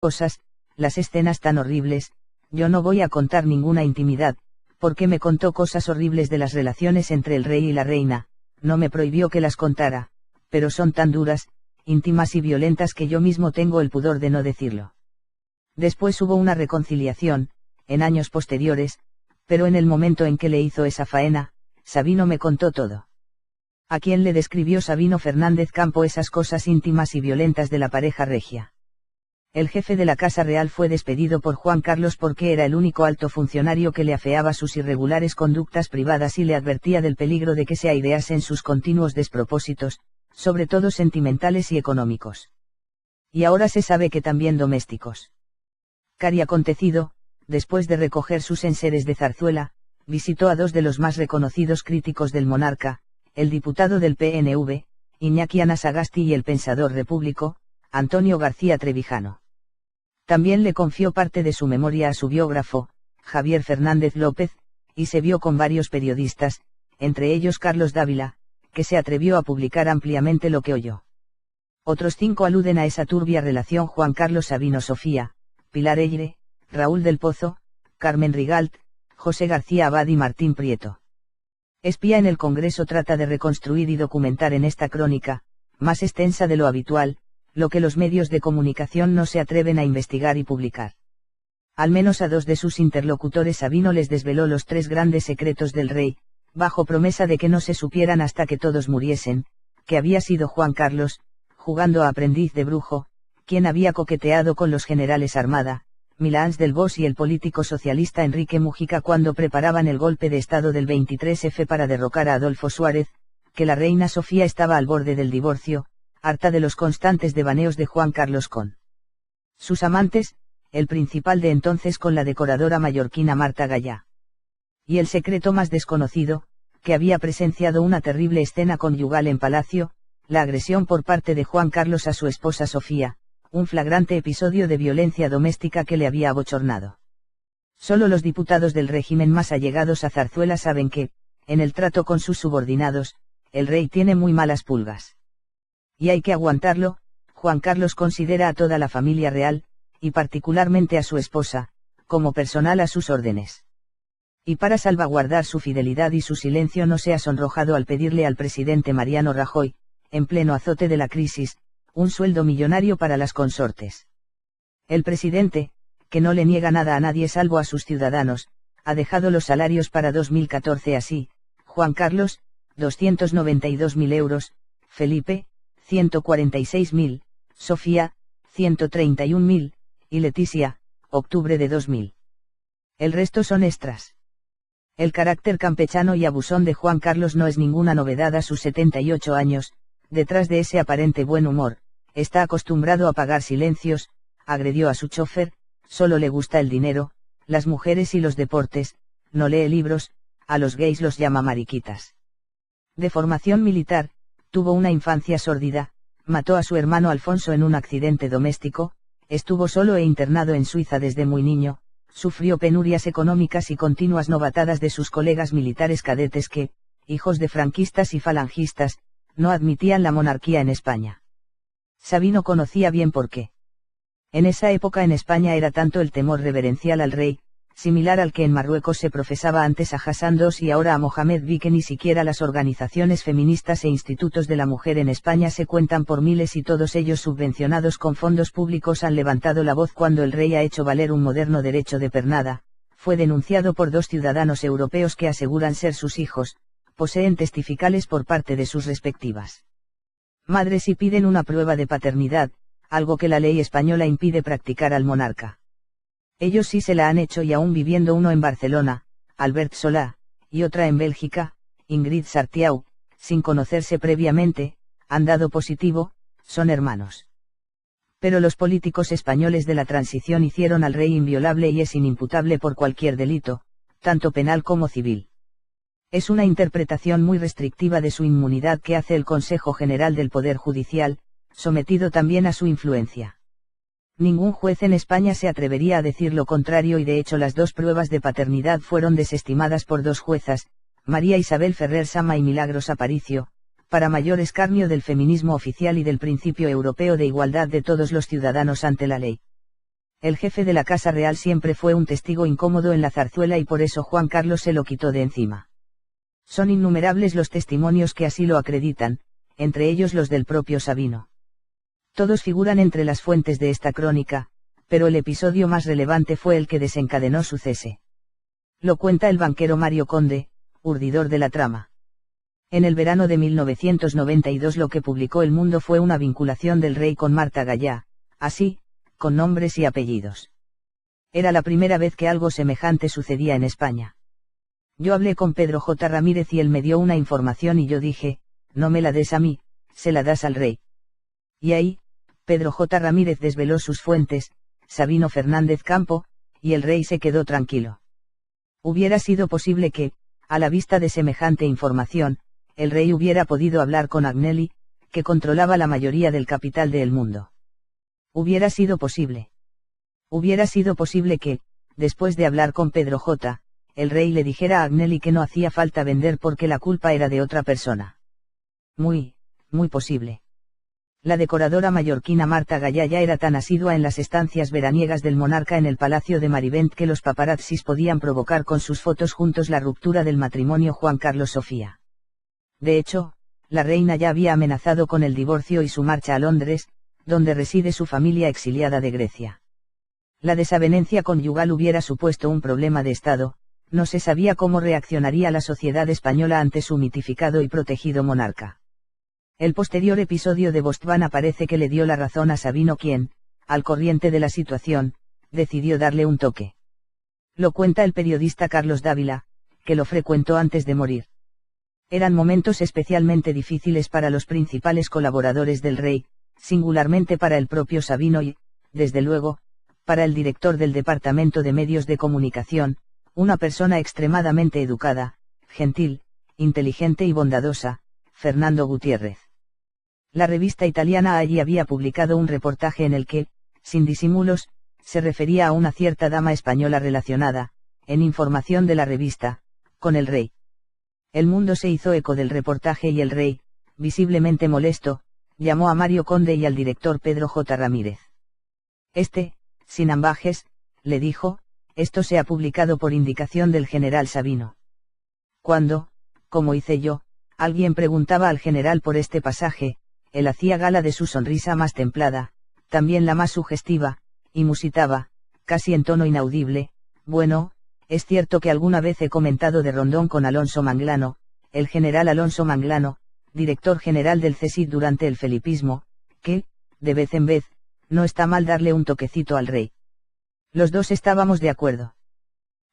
cosas, las escenas tan horribles. Yo no voy a contar ninguna intimidad, porque me contó cosas horribles de las relaciones entre el rey y la reina, no me prohibió que las contara, pero son tan duras, íntimas y violentas que yo mismo tengo el pudor de no decirlo. Después hubo una reconciliación, en años posteriores, pero en el momento en que le hizo esa faena, Sabino me contó todo. ¿A quién le describió Sabino Fernández Campo esas cosas íntimas y violentas de la pareja regia? El jefe de la Casa Real fue despedido por Juan Carlos porque era el único alto funcionario que le afeaba sus irregulares conductas privadas y le advertía del peligro de que se aireasen sus continuos despropósitos, sobre todo sentimentales y económicos. Y ahora se sabe que también domésticos. Cari acontecido, después de recoger sus enseres de zarzuela, visitó a dos de los más reconocidos críticos del monarca, el diputado del PNV, Iñaki Anasagasti, y el pensador repúblico, Antonio García Trevijano. También le confió parte de su memoria a su biógrafo, Javier Fernández López, y se vio con varios periodistas, entre ellos Carlos Dávila, que se atrevió a publicar ampliamente lo que oyó. Otros 5 aluden a esa turbia relación: Juan Carlos Sabino Sofía, Pilar Eyre, Raúl del Pozo, Carmen Rigalt, José García Abad y Martín Prieto. Espía en el Congreso trata de reconstruir y documentar en esta crónica, más extensa de lo habitual, lo que los medios de comunicación no se atreven a investigar y publicar. Al menos a 2 de sus interlocutores Sabino les desveló los 3 grandes secretos del rey, bajo promesa de que no se supieran hasta que todos muriesen, que había sido Juan Carlos, jugando a aprendiz de brujo, quien había coqueteado con los generales Armada, Milans del Bosch y el político socialista Enrique Mújica cuando preparaban el golpe de estado del 23F para derrocar a Adolfo Suárez, que la reina Sofía estaba al borde del divorcio, harta de los constantes devaneos de Juan Carlos con sus amantes, el principal de entonces con la decoradora mallorquina Marta Gallá. Y el secreto más desconocido, que había presenciado una terrible escena conyugal en palacio, la agresión por parte de Juan Carlos a su esposa Sofía, un flagrante episodio de violencia doméstica que le había abochornado. Solo los diputados del régimen más allegados a Zarzuela saben que, en el trato con sus subordinados, el rey tiene muy malas pulgas. Y hay que aguantarlo. Juan Carlos considera a toda la familia real, y particularmente a su esposa, como personal a sus órdenes. Y para salvaguardar su fidelidad y su silencio no se ha sonrojado al pedirle al presidente Mariano Rajoy, en pleno azote de la crisis, un sueldo millonario para las consortes. El presidente, que no le niega nada a nadie salvo a sus ciudadanos, ha dejado los salarios para 2014 así: Juan Carlos, 292.000 euros, Felipe, 146.000, Sofía, 131.000, y Leticia, octubre de 2.000. El resto son extras. El carácter campechano y abusón de Juan Carlos no es ninguna novedad a sus 78 años, detrás de ese aparente buen humor, está acostumbrado a pagar silencios, agredió a su chofer, solo le gusta el dinero, las mujeres y los deportes, no lee libros, a los gays los llama mariquitas. De formación militar, tuvo una infancia sórdida, mató a su hermano Alfonso en un accidente doméstico, estuvo solo e internado en Suiza desde muy niño, sufrió penurias económicas y continuas novatadas de sus colegas militares cadetes que, hijos de franquistas y falangistas, no admitían la monarquía en España. Sabino conocía bien por qué. En esa época en España era tanto el temor reverencial al rey, similar al que en Marruecos se profesaba antes a Hassan II y ahora a Mohamed V, que ni siquiera las organizaciones feministas e institutos de la mujer en España se cuentan por miles y todos ellos subvencionados con fondos públicos han levantado la voz cuando el rey ha hecho valer un moderno derecho de pernada. Fue denunciado por 2 ciudadanos europeos que aseguran ser sus hijos, poseen testificales por parte de sus respectivas madres y piden una prueba de paternidad, algo que la ley española impide practicar al monarca. Ellos sí se la han hecho y aún viviendo uno en Barcelona, Albert Solà, y otra en Bélgica, Ingrid Sartiau, sin conocerse previamente, han dado positivo, son hermanos. Pero los políticos españoles de la transición hicieron al rey inviolable y es inimputable por cualquier delito, tanto penal como civil. Es una interpretación muy restrictiva de su inmunidad que hace el Consejo General del Poder Judicial, sometido también a su influencia. Ningún juez en España se atrevería a decir lo contrario y de hecho las 2 pruebas de paternidad fueron desestimadas por 2 juezas, María Isabel Ferrer Sama y Milagros Aparicio, para mayor escarnio del feminismo oficial y del principio europeo de igualdad de todos los ciudadanos ante la ley. El jefe de la Casa Real siempre fue un testigo incómodo en la zarzuela y por eso Juan Carlos se lo quitó de encima. Son innumerables los testimonios que así lo acreditan, entre ellos los del propio Sabino. Todos figuran entre las fuentes de esta crónica, pero el episodio más relevante fue el que desencadenó su cese. Lo cuenta el banquero Mario Conde, urdidor de la trama. En el verano de 1992 lo que publicó El Mundo fue una vinculación del rey con Marta Gallá, así, con nombres y apellidos. Era la primera vez que algo semejante sucedía en España. Yo hablé con Pedro J. Ramírez y él me dio una información y yo dije, no me la des a mí, se la das al rey. Y ahí, Pedro J. Ramírez desveló sus fuentes, Sabino Fernández Campo, y el rey se quedó tranquilo. Hubiera sido posible que, a la vista de semejante información, el rey hubiera podido hablar con Agnelli, que controlaba la mayoría del capital de El Mundo. Hubiera sido posible. Hubiera sido posible que, después de hablar con Pedro J., el rey le dijera a Agnelli que no hacía falta vender porque la culpa era de otra persona. Muy posible. La decoradora mallorquina Marta Gallá ya era tan asidua en las estancias veraniegas del monarca en el Palacio de Marivent que los paparazzis podían provocar con sus fotos juntos la ruptura del matrimonio Juan Carlos-Sofía. De hecho, la reina ya había amenazado con el divorcio y su marcha a Londres, donde reside su familia exiliada de Grecia. La desavenencia conyugal hubiera supuesto un problema de Estado, no se sabía cómo reaccionaría la sociedad española ante su mitificado y protegido monarca. El posterior episodio de Botswana parece que le dio la razón a Sabino quien, al corriente de la situación, decidió darle un toque. Lo cuenta el periodista Carlos Dávila, que lo frecuentó antes de morir. Eran momentos especialmente difíciles para los principales colaboradores del rey, singularmente para el propio Sabino y, desde luego, para el director del Departamento de Medios de Comunicación, una persona extremadamente educada, gentil, inteligente y bondadosa, Fernando Gutiérrez. La revista italiana allí había publicado un reportaje en el que, sin disimulos, se refería a una cierta dama española relacionada, en información de la revista, con el rey. El Mundo se hizo eco del reportaje y el rey, visiblemente molesto, llamó a Mario Conde y al director Pedro J. Ramírez. Sin ambajes, le dijo, esto se ha publicado por indicación del general Sabino. Cuando, como hice yo, alguien preguntaba al general por este pasaje, él hacía gala de su sonrisa más templada, también la más sugestiva, y musitaba, casi en tono inaudible, bueno, es cierto que alguna vez he comentado de Rondón con Alonso Manglano, el general Alonso Manglano, director general del CSIC durante el felipismo, que, de vez en vez, no está mal darle un toquecito al rey. Los dos estábamos de acuerdo.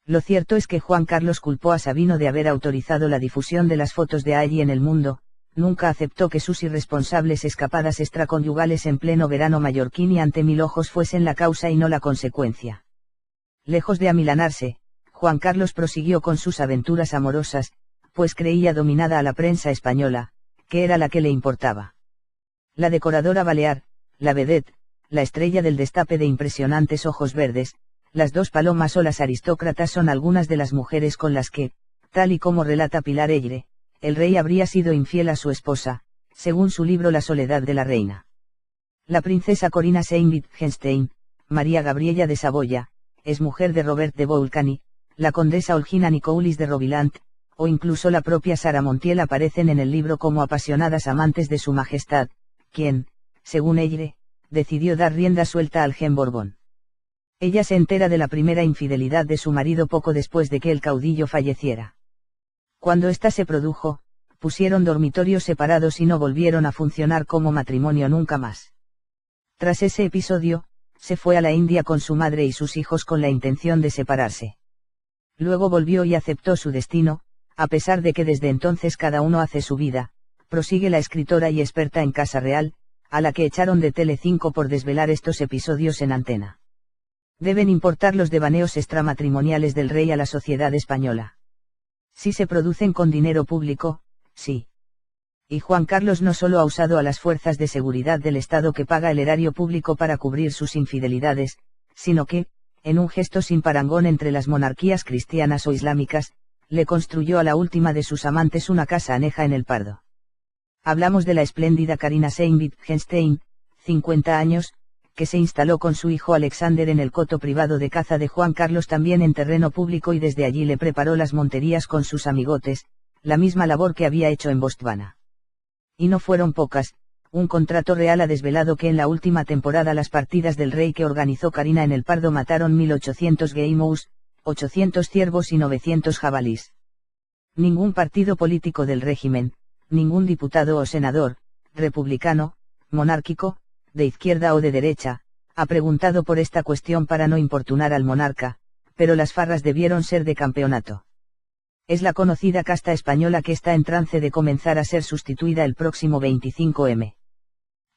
Lo cierto es que Juan Carlos culpó a Sabino de haber autorizado la difusión de las fotos de allí en El Mundo, nunca aceptó que sus irresponsables escapadas extraconyugales en pleno verano mallorquín y ante 1000 ojos fuesen la causa y no la consecuencia. Lejos de amilanarse, Juan Carlos prosiguió con sus aventuras amorosas, pues creía dominada a la prensa española, que era la que le importaba. La decoradora balear, la vedette, la estrella del destape de impresionantes ojos verdes, las dos palomas o las aristócratas son algunas de las mujeres con las que, tal y como relata Pilar Eyre, el rey habría sido infiel a su esposa, según su libro La soledad de la reina. La princesa Corina Saint-Wittgenstein, María Gabriella de Saboya, es mujer de Robert de Volcani, la condesa Olgina Nicoulis de Rovilant, o incluso la propia Sara Montiel aparecen en el libro como apasionadas amantes de su majestad, quien, según Eyre, decidió dar rienda suelta al gen Borbón. Ella se entera de la primera infidelidad de su marido poco después de que el caudillo falleciera. Cuando ésta se produjo, pusieron dormitorios separados y no volvieron a funcionar como matrimonio nunca más. Tras ese episodio, se fue a la India con su madre y sus hijos con la intención de separarse. Luego volvió y aceptó su destino, a pesar de que desde entonces cada uno hace su vida, prosigue la escritora y experta en Casa Real, a la que echaron de Telecinco por desvelar estos episodios en antena. Deben importar los devaneos extramatrimoniales del rey a la sociedad española. Si se producen con dinero público, sí. Y Juan Carlos no solo ha usado a las fuerzas de seguridad del Estado que paga el erario público para cubrir sus infidelidades, sino que, en un gesto sin parangón entre las monarquías cristianas o islámicas, le construyó a la última de sus amantes una casa aneja en el Pardo. Hablamos de la espléndida Carina Saint-Wittgenstein, 50 años, que se instaló con su hijo Alexander en el coto privado de caza de Juan Carlos, también en terreno público, y desde allí le preparó las monterías con sus amigotes, la misma labor que había hecho en Botswana. Y no fueron pocas. Un contrato real ha desvelado que en la última temporada las partidas del rey que organizó Karina en el Pardo mataron 1800 gueimous, 800 ciervos y 900 jabalís. Ningún partido político del régimen, ningún diputado o senador, republicano, monárquico, de izquierda o de derecha, ha preguntado por esta cuestión para no importunar al monarca, pero las farras debieron ser de campeonato. Es la conocida casta española que está en trance de comenzar a ser sustituida el próximo 25M.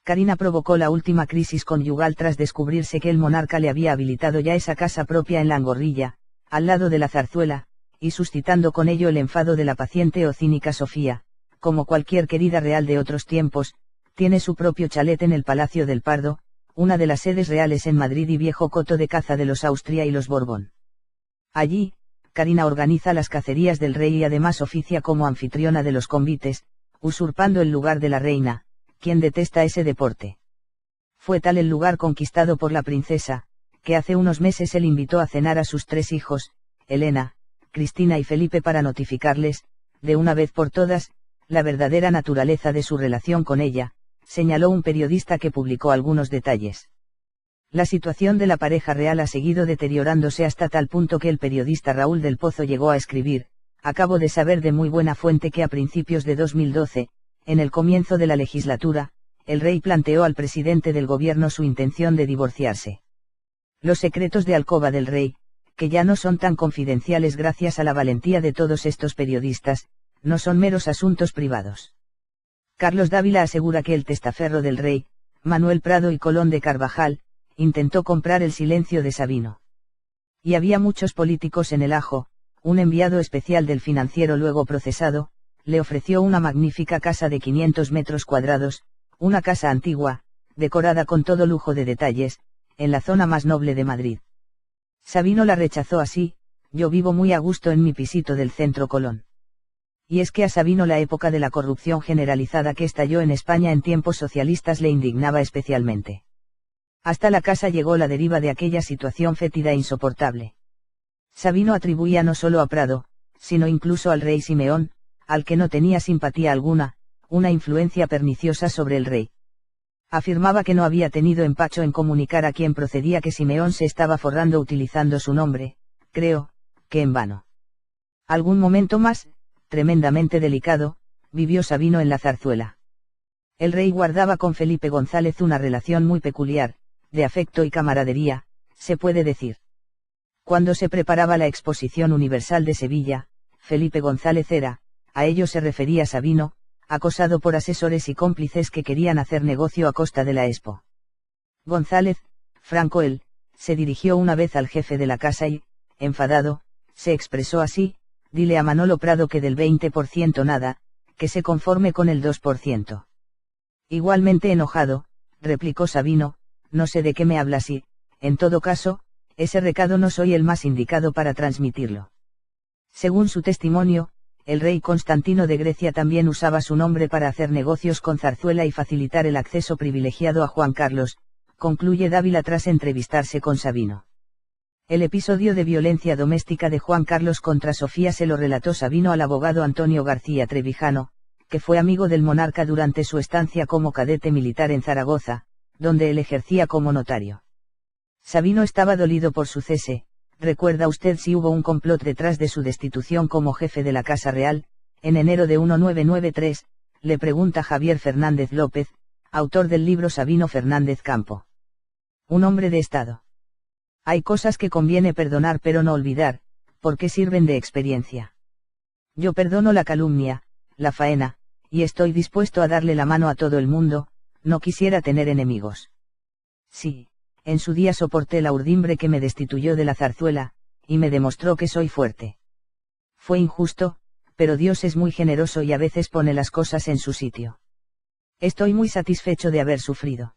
Karina provocó la última crisis conyugal tras descubrirse que el monarca le había habilitado ya esa casa propia en la Angorrilla, al lado de la Zarzuela, y suscitando con ello el enfado de la paciente o cínica Sofía. Como cualquier querida real de otros tiempos, tiene su propio chalet en el Palacio del Pardo, una de las sedes reales en Madrid y viejo coto de caza de los Austria y los Borbón. Allí, Karina organiza las cacerías del rey y además oficia como anfitriona de los convites, usurpando el lugar de la reina, quien detesta ese deporte. Fue tal el lugar conquistado por la princesa, que hace unos meses él invitó a cenar a sus 3 hijos, Elena, Cristina y Felipe, para notificarles, de una vez por todas, la verdadera naturaleza de su relación con ella, señaló un periodista que publicó algunos detalles. La situación de la pareja real ha seguido deteriorándose hasta tal punto que el periodista Raúl del Pozo llegó a escribir: acabo de saber de muy buena fuente que a principios de 2012, en el comienzo de la legislatura, el rey planteó al presidente del gobierno su intención de divorciarse. Los secretos de alcoba del rey, que ya no son tan confidenciales gracias a la valentía de todos estos periodistas, no son meros asuntos privados. Carlos Dávila asegura que el testaferro del rey, Manuel Prado y Colón de Carvajal, intentó comprar el silencio de Sabino. Y había muchos políticos en el ajo. Un enviado especial del Financiero, luego procesado, le ofreció una magnífica casa de 500 metros cuadrados, una casa antigua, decorada con todo lujo de detalles, en la zona más noble de Madrid. Sabino la rechazó así: yo vivo muy a gusto en mi pisito del centro Colón. Y es que a Sabino la época de la corrupción generalizada que estalló en España en tiempos socialistas le indignaba especialmente. Hasta la casa llegó la deriva de aquella situación fétida e insoportable. Sabino atribuía no solo a Prado, sino incluso al rey Simeón, al que no tenía simpatía alguna, una influencia perniciosa sobre el rey. Afirmaba que no había tenido empacho en comunicar a quien procedía que Simeón se estaba forrando utilizando su nombre, creo, que en vano. Algún momento más, tremendamente delicado, vivió Sabino en la Zarzuela. El rey guardaba con Felipe González una relación muy peculiar, de afecto y camaradería, se puede decir. Cuando se preparaba la Exposición Universal de Sevilla, Felipe González era, a ello se refería Sabino, acosado por asesores y cómplices que querían hacer negocio a costa de la Expo. González, Franco él, se dirigió una vez al jefe de la casa y, enfadado, se expresó así: dile a Manolo Prado que del 20% nada, que se conforme con el 2%. Igualmente enojado, replicó Sabino: no sé de qué me hablas y, en todo caso, ese recado no soy el más indicado para transmitirlo. Según su testimonio, el rey Constantino de Grecia también usaba su nombre para hacer negocios con Zarzuela y facilitar el acceso privilegiado a Juan Carlos, concluye Dávila tras entrevistarse con Sabino. El episodio de violencia doméstica de Juan Carlos contra Sofía se lo relató Sabino al abogado Antonio García Trevijano, que fue amigo del monarca durante su estancia como cadete militar en Zaragoza, donde él ejercía como notario. Sabino estaba dolido por su cese. ¿Recuerda usted si hubo un complot detrás de su destitución como jefe de la Casa Real, en enero de 1993? Le pregunta Javier Fernández López, autor del libro Sabino Fernández Campo. Un hombre de Estado. Hay cosas que conviene perdonar pero no olvidar, porque sirven de experiencia. Yo perdono la calumnia, la faena, y estoy dispuesto a darle la mano a todo el mundo. No quisiera tener enemigos. Sí, en su día soporté la urdimbre que me destituyó de la Zarzuela, y me demostró que soy fuerte. Fue injusto, pero Dios es muy generoso y a veces pone las cosas en su sitio. Estoy muy satisfecho de haber sufrido.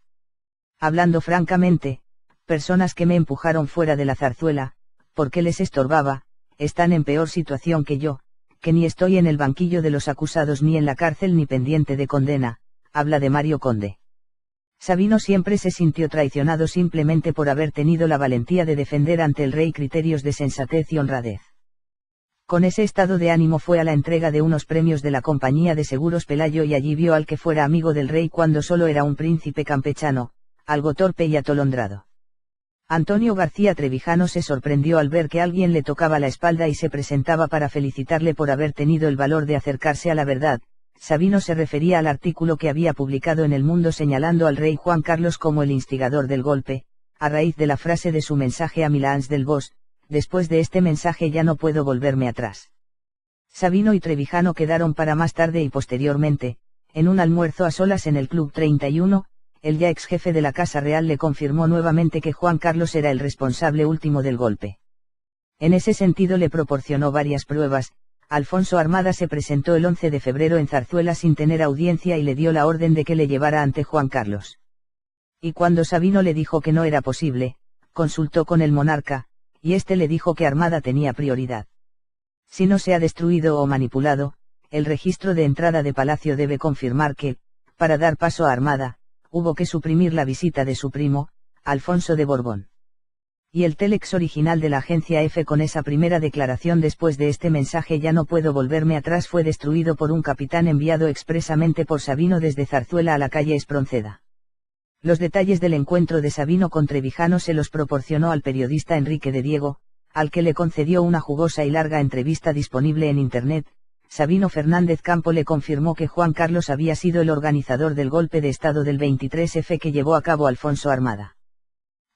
Hablando francamente, personas que me empujaron fuera de la Zarzuela, porque les estorbaba, están en peor situación que yo, que ni estoy en el banquillo de los acusados ni en la cárcel ni pendiente de condena. Habla de Mario Conde. Sabino siempre se sintió traicionado simplemente por haber tenido la valentía de defender ante el rey criterios de sensatez y honradez. Con ese estado de ánimo fue a la entrega de unos premios de la Compañía de Seguros Pelayo y allí vio al que fuera amigo del rey cuando solo era un príncipe campechano, algo torpe y atolondrado. Antonio García Trevijano se sorprendió al ver que alguien le tocaba la espalda y se presentaba para felicitarle por haber tenido el valor de acercarse a la verdad. Sabino se refería al artículo que había publicado en El Mundo señalando al rey Juan Carlos como el instigador del golpe, a raíz de la frase de su mensaje a Milans del Bosch: después de este mensaje ya no puedo volverme atrás. Sabino y Trevijano quedaron para más tarde y posteriormente, en un almuerzo a solas en el Club 31, el ya ex jefe de la Casa Real le confirmó nuevamente que Juan Carlos era el responsable último del golpe. En ese sentido le proporcionó varias pruebas. Alfonso Armada se presentó el 11 de febrero en Zarzuela sin tener audiencia y le dio la orden de que le llevara ante Juan Carlos. Y cuando Sabino le dijo que no era posible, consultó con el monarca, y éste le dijo que Armada tenía prioridad. Si no se ha destruido o manipulado, el registro de entrada de Palacio debe confirmar que, para dar paso a Armada, hubo que suprimir la visita de su primo, Alfonso de Borbón. Y el telex original de la agencia F con esa primera declaración: después de este mensaje ya no puedo volverme atrás, fue destruido por un capitán enviado expresamente por Sabino desde Zarzuela a la calle Espronceda. Los detalles del encuentro de Sabino con Trevijano se los proporcionó al periodista Enrique de Diego, al que le concedió una jugosa y larga entrevista disponible en Internet. Sabino Fernández Campo le confirmó que Juan Carlos había sido el organizador del golpe de Estado del 23F que llevó a cabo Alfonso Armada.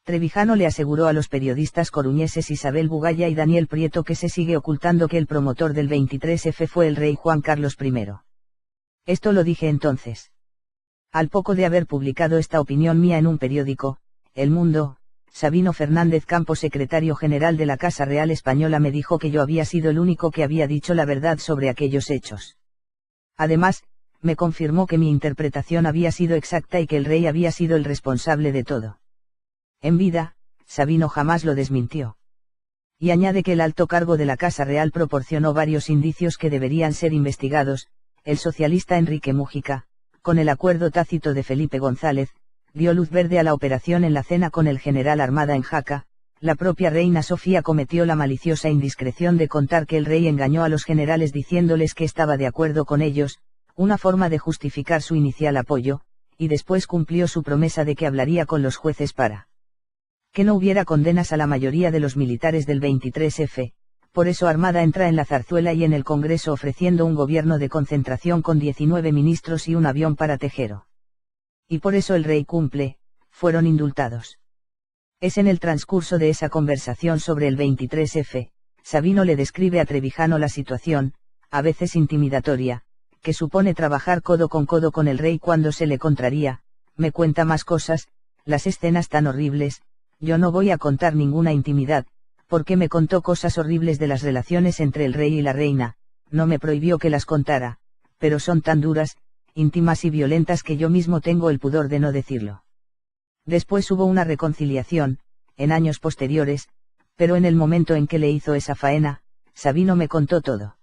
Trevijano le aseguró a los periodistas coruñeses Isabel Bugaya y Daniel Prieto que se sigue ocultando que el promotor del 23F fue el rey Juan Carlos I. Esto lo dije entonces. Al poco de haber publicado esta opinión mía en un periódico, El Mundo, Sabino Fernández Campos, secretario general de la Casa Real Española, me dijo que yo había sido el único que había dicho la verdad sobre aquellos hechos. Además, me confirmó que mi interpretación había sido exacta y que el rey había sido el responsable de todo. En vida, Sabino jamás lo desmintió. Y añade que el alto cargo de la Casa Real proporcionó varios indicios que deberían ser investigados. El socialista Enrique Mújica, con el acuerdo tácito de Felipe González, dio luz verde a la operación en la cena con el general Armada en Jaca. La propia reina Sofía cometió la maliciosa indiscreción de contar que el rey engañó a los generales diciéndoles que estaba de acuerdo con ellos, una forma de justificar su inicial apoyo, y después cumplió su promesa de que hablaría con los jueces para que no hubiera condenas a la mayoría de los militares del 23F. Por eso Armada entra en la Zarzuela y en el Congreso ofreciendo un gobierno de concentración con 19 ministros y un avión para Tejero. Y por eso el rey cumple, fueron indultados. Es en el transcurso de esa conversación sobre el 23F, Sabino le describe a Trevijano la situación, a veces intimidatoria, que supone trabajar codo con el rey cuando se le contraría. Me cuenta más cosas, las escenas tan horribles. Yo no voy a contar ninguna intimidad, porque me contó cosas horribles de las relaciones entre el rey y la reina, no me prohibió que las contara, pero son tan duras, íntimas y violentas que yo mismo tengo el pudor de no decirlo. Después hubo una reconciliación, en años posteriores, pero en el momento en que le hizo esa faena, Sabino me contó todo.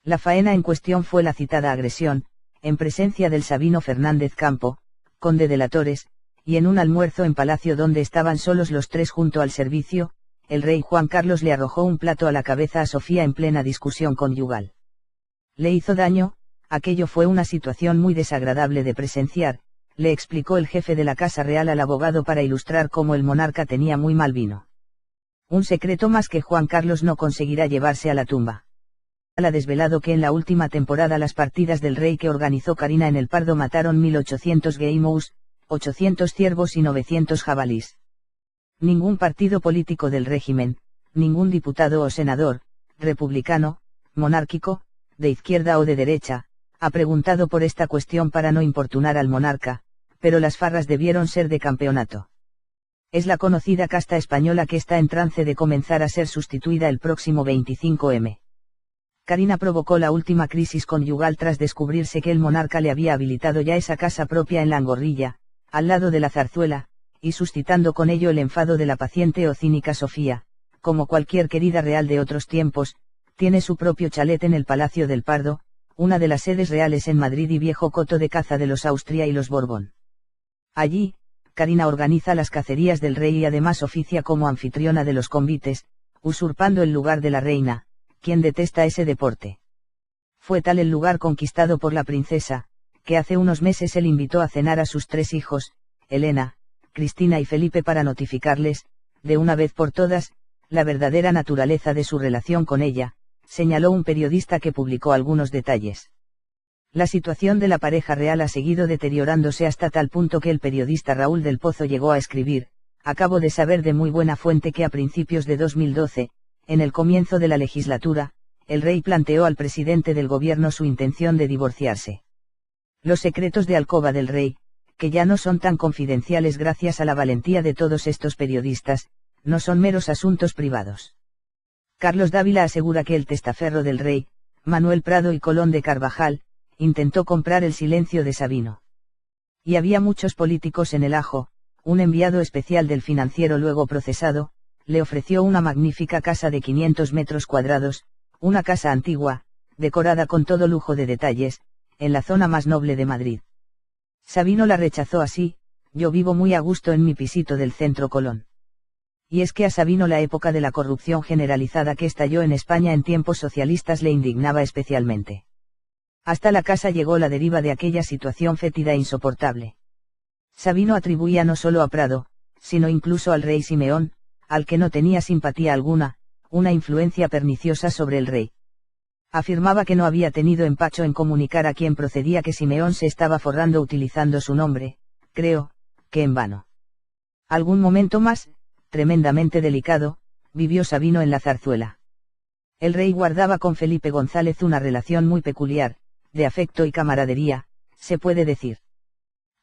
La faena en cuestión fue la citada agresión, en presencia del Sabino Fernández Campo, conde de la Torres, y en un almuerzo en palacio donde estaban solos los tres junto al servicio, el rey Juan Carlos le arrojó un plato a la cabeza a Sofía en plena discusión conyugal. Le hizo daño, aquello fue una situación muy desagradable de presenciar, le explicó el jefe de la Casa Real al abogado para ilustrar cómo el monarca tenía muy mal vino. Un secreto más que Juan Carlos no conseguirá llevarse a la tumba. Ha desvelado que en la última temporada las partidas del rey que organizó Karina en el Pardo mataron 1800 gueimous, 800 ciervos y 900 jabalís. Ningún partido político del régimen, ningún diputado o senador, republicano, monárquico, de izquierda o de derecha, ha preguntado por esta cuestión para no importunar al monarca, pero las farras debieron ser de campeonato. Es la conocida casta española que está en trance de comenzar a ser sustituida el próximo 25M. Karina provocó la última crisis conyugal tras descubrirse que el monarca le había habilitado ya esa casa propia en la Angorrilla, al lado de la Zarzuela, y suscitando con ello el enfado de la paciente o cínica Sofía. Como cualquier querida real de otros tiempos, tiene su propio chalet en el Palacio del Pardo, una de las sedes reales en Madrid y viejo coto de caza de los Austria y los Borbón. Allí, Karina organiza las cacerías del rey y además oficia como anfitriona de los convites, usurpando el lugar de la reina, quien detesta ese deporte. Fue tal el lugar conquistado por la princesa, que hace unos meses él invitó a cenar a sus 3 hijos, Elena, Cristina y Felipe, para notificarles, de una vez por todas, la verdadera naturaleza de su relación con ella, señaló un periodista que publicó algunos detalles. La situación de la pareja real ha seguido deteriorándose hasta tal punto que el periodista Raúl del Pozo llegó a escribir: acabo de saber de muy buena fuente que a principios de 2012, en el comienzo de la legislatura, el rey planteó al presidente del gobierno su intención de divorciarse. Los secretos de alcoba del rey, que ya no son tan confidenciales gracias a la valentía de todos estos periodistas, no son meros asuntos privados. Carlos Dávila asegura que el testaferro del rey, Manuel Prado y Colón de Carvajal, intentó comprar el silencio de Sabino. Y había muchos políticos en el ajo. Un enviado especial del Financiero, luego procesado, le ofreció una magnífica casa de 500 metros cuadrados, una casa antigua, decorada con todo lujo de detalles, en la zona más noble de Madrid. Sabino la rechazó así: yo vivo muy a gusto en mi pisito del centro Colón. Y es que a Sabino la época de la corrupción generalizada que estalló en España en tiempos socialistas le indignaba especialmente. Hasta la casa llegó la deriva de aquella situación fétida e insoportable. Sabino atribuía no solo a Prado, sino incluso al rey Simeón, al que no tenía simpatía alguna, una influencia perniciosa sobre el rey. Afirmaba que no había tenido empacho en comunicar a quien procedía que Simeón se estaba forrando utilizando su nombre, creo, que en vano. Algún momento más, tremendamente delicado, vivió Sabino en la Zarzuela. El rey guardaba con Felipe González una relación muy peculiar, de afecto y camaradería, se puede decir.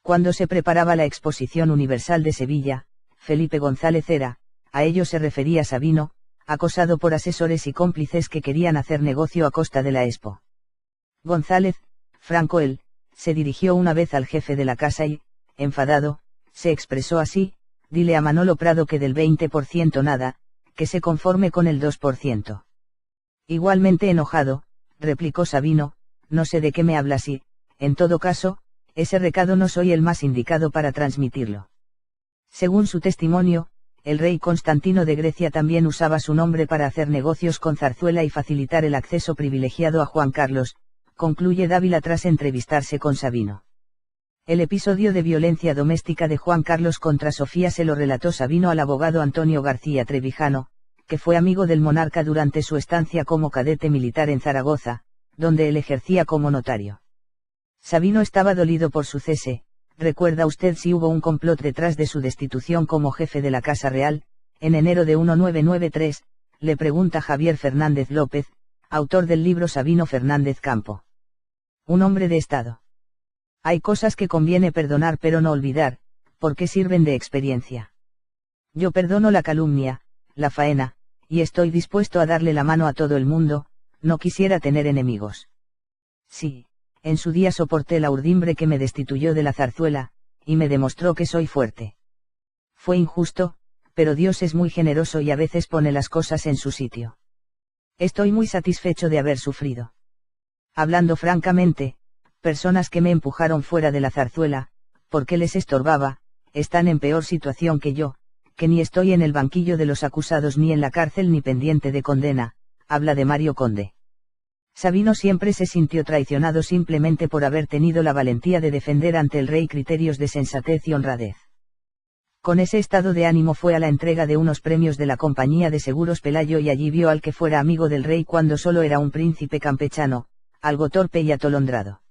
Cuando se preparaba la Exposición Universal de Sevilla, Felipe González era, a ello se refería Sabino, acosado por asesores y cómplices que querían hacer negocio a costa de la Expo. González, Franco él, se dirigió una vez al jefe de la casa y, enfadado, se expresó así: dile a Manolo Prado que del 20% nada, que se conforme con el 2%. Igualmente enojado, replicó Sabino: no sé de qué me hablas y, en todo caso, ese recado no soy el más indicado para transmitirlo. Según su testimonio, el rey Constantino de Grecia también usaba su nombre para hacer negocios con Zarzuela y facilitar el acceso privilegiado a Juan Carlos, concluye Dávila tras entrevistarse con Sabino. El episodio de violencia doméstica de Juan Carlos contra Sofía se lo relató Sabino al abogado Antonio García Trevijano, que fue amigo del monarca durante su estancia como cadete militar en Zaragoza, donde él ejercía como notario. Sabino estaba dolido por su cese. ¿Recuerda usted si hubo un complot detrás de su destitución como jefe de la Casa Real, en enero de 1993? Le pregunta Javier Fernández López, autor del libro Sabino Fernández Campo. Un hombre de Estado. Hay cosas que conviene perdonar pero no olvidar, porque sirven de experiencia. Yo perdono la calumnia, la faena, y estoy dispuesto a darle la mano a todo el mundo. No quisiera tener enemigos. Sí, en su día soporté la urdimbre que me destituyó de la Zarzuela, y me demostró que soy fuerte. Fue injusto, pero Dios es muy generoso y a veces pone las cosas en su sitio. Estoy muy satisfecho de haber sufrido. Hablando francamente, personas que me empujaron fuera de la Zarzuela, porque les estorbaba, están en peor situación que yo, que ni estoy en el banquillo de los acusados ni en la cárcel ni pendiente de condena. Habla de Mario Conde. Sabino siempre se sintió traicionado simplemente por haber tenido la valentía de defender ante el rey criterios de sensatez y honradez. Con ese estado de ánimo fue a la entrega de unos premios de la Compañía de Seguros Pelayo y allí vio al que fuera amigo del rey cuando solo era un príncipe campechano, algo torpe y atolondrado.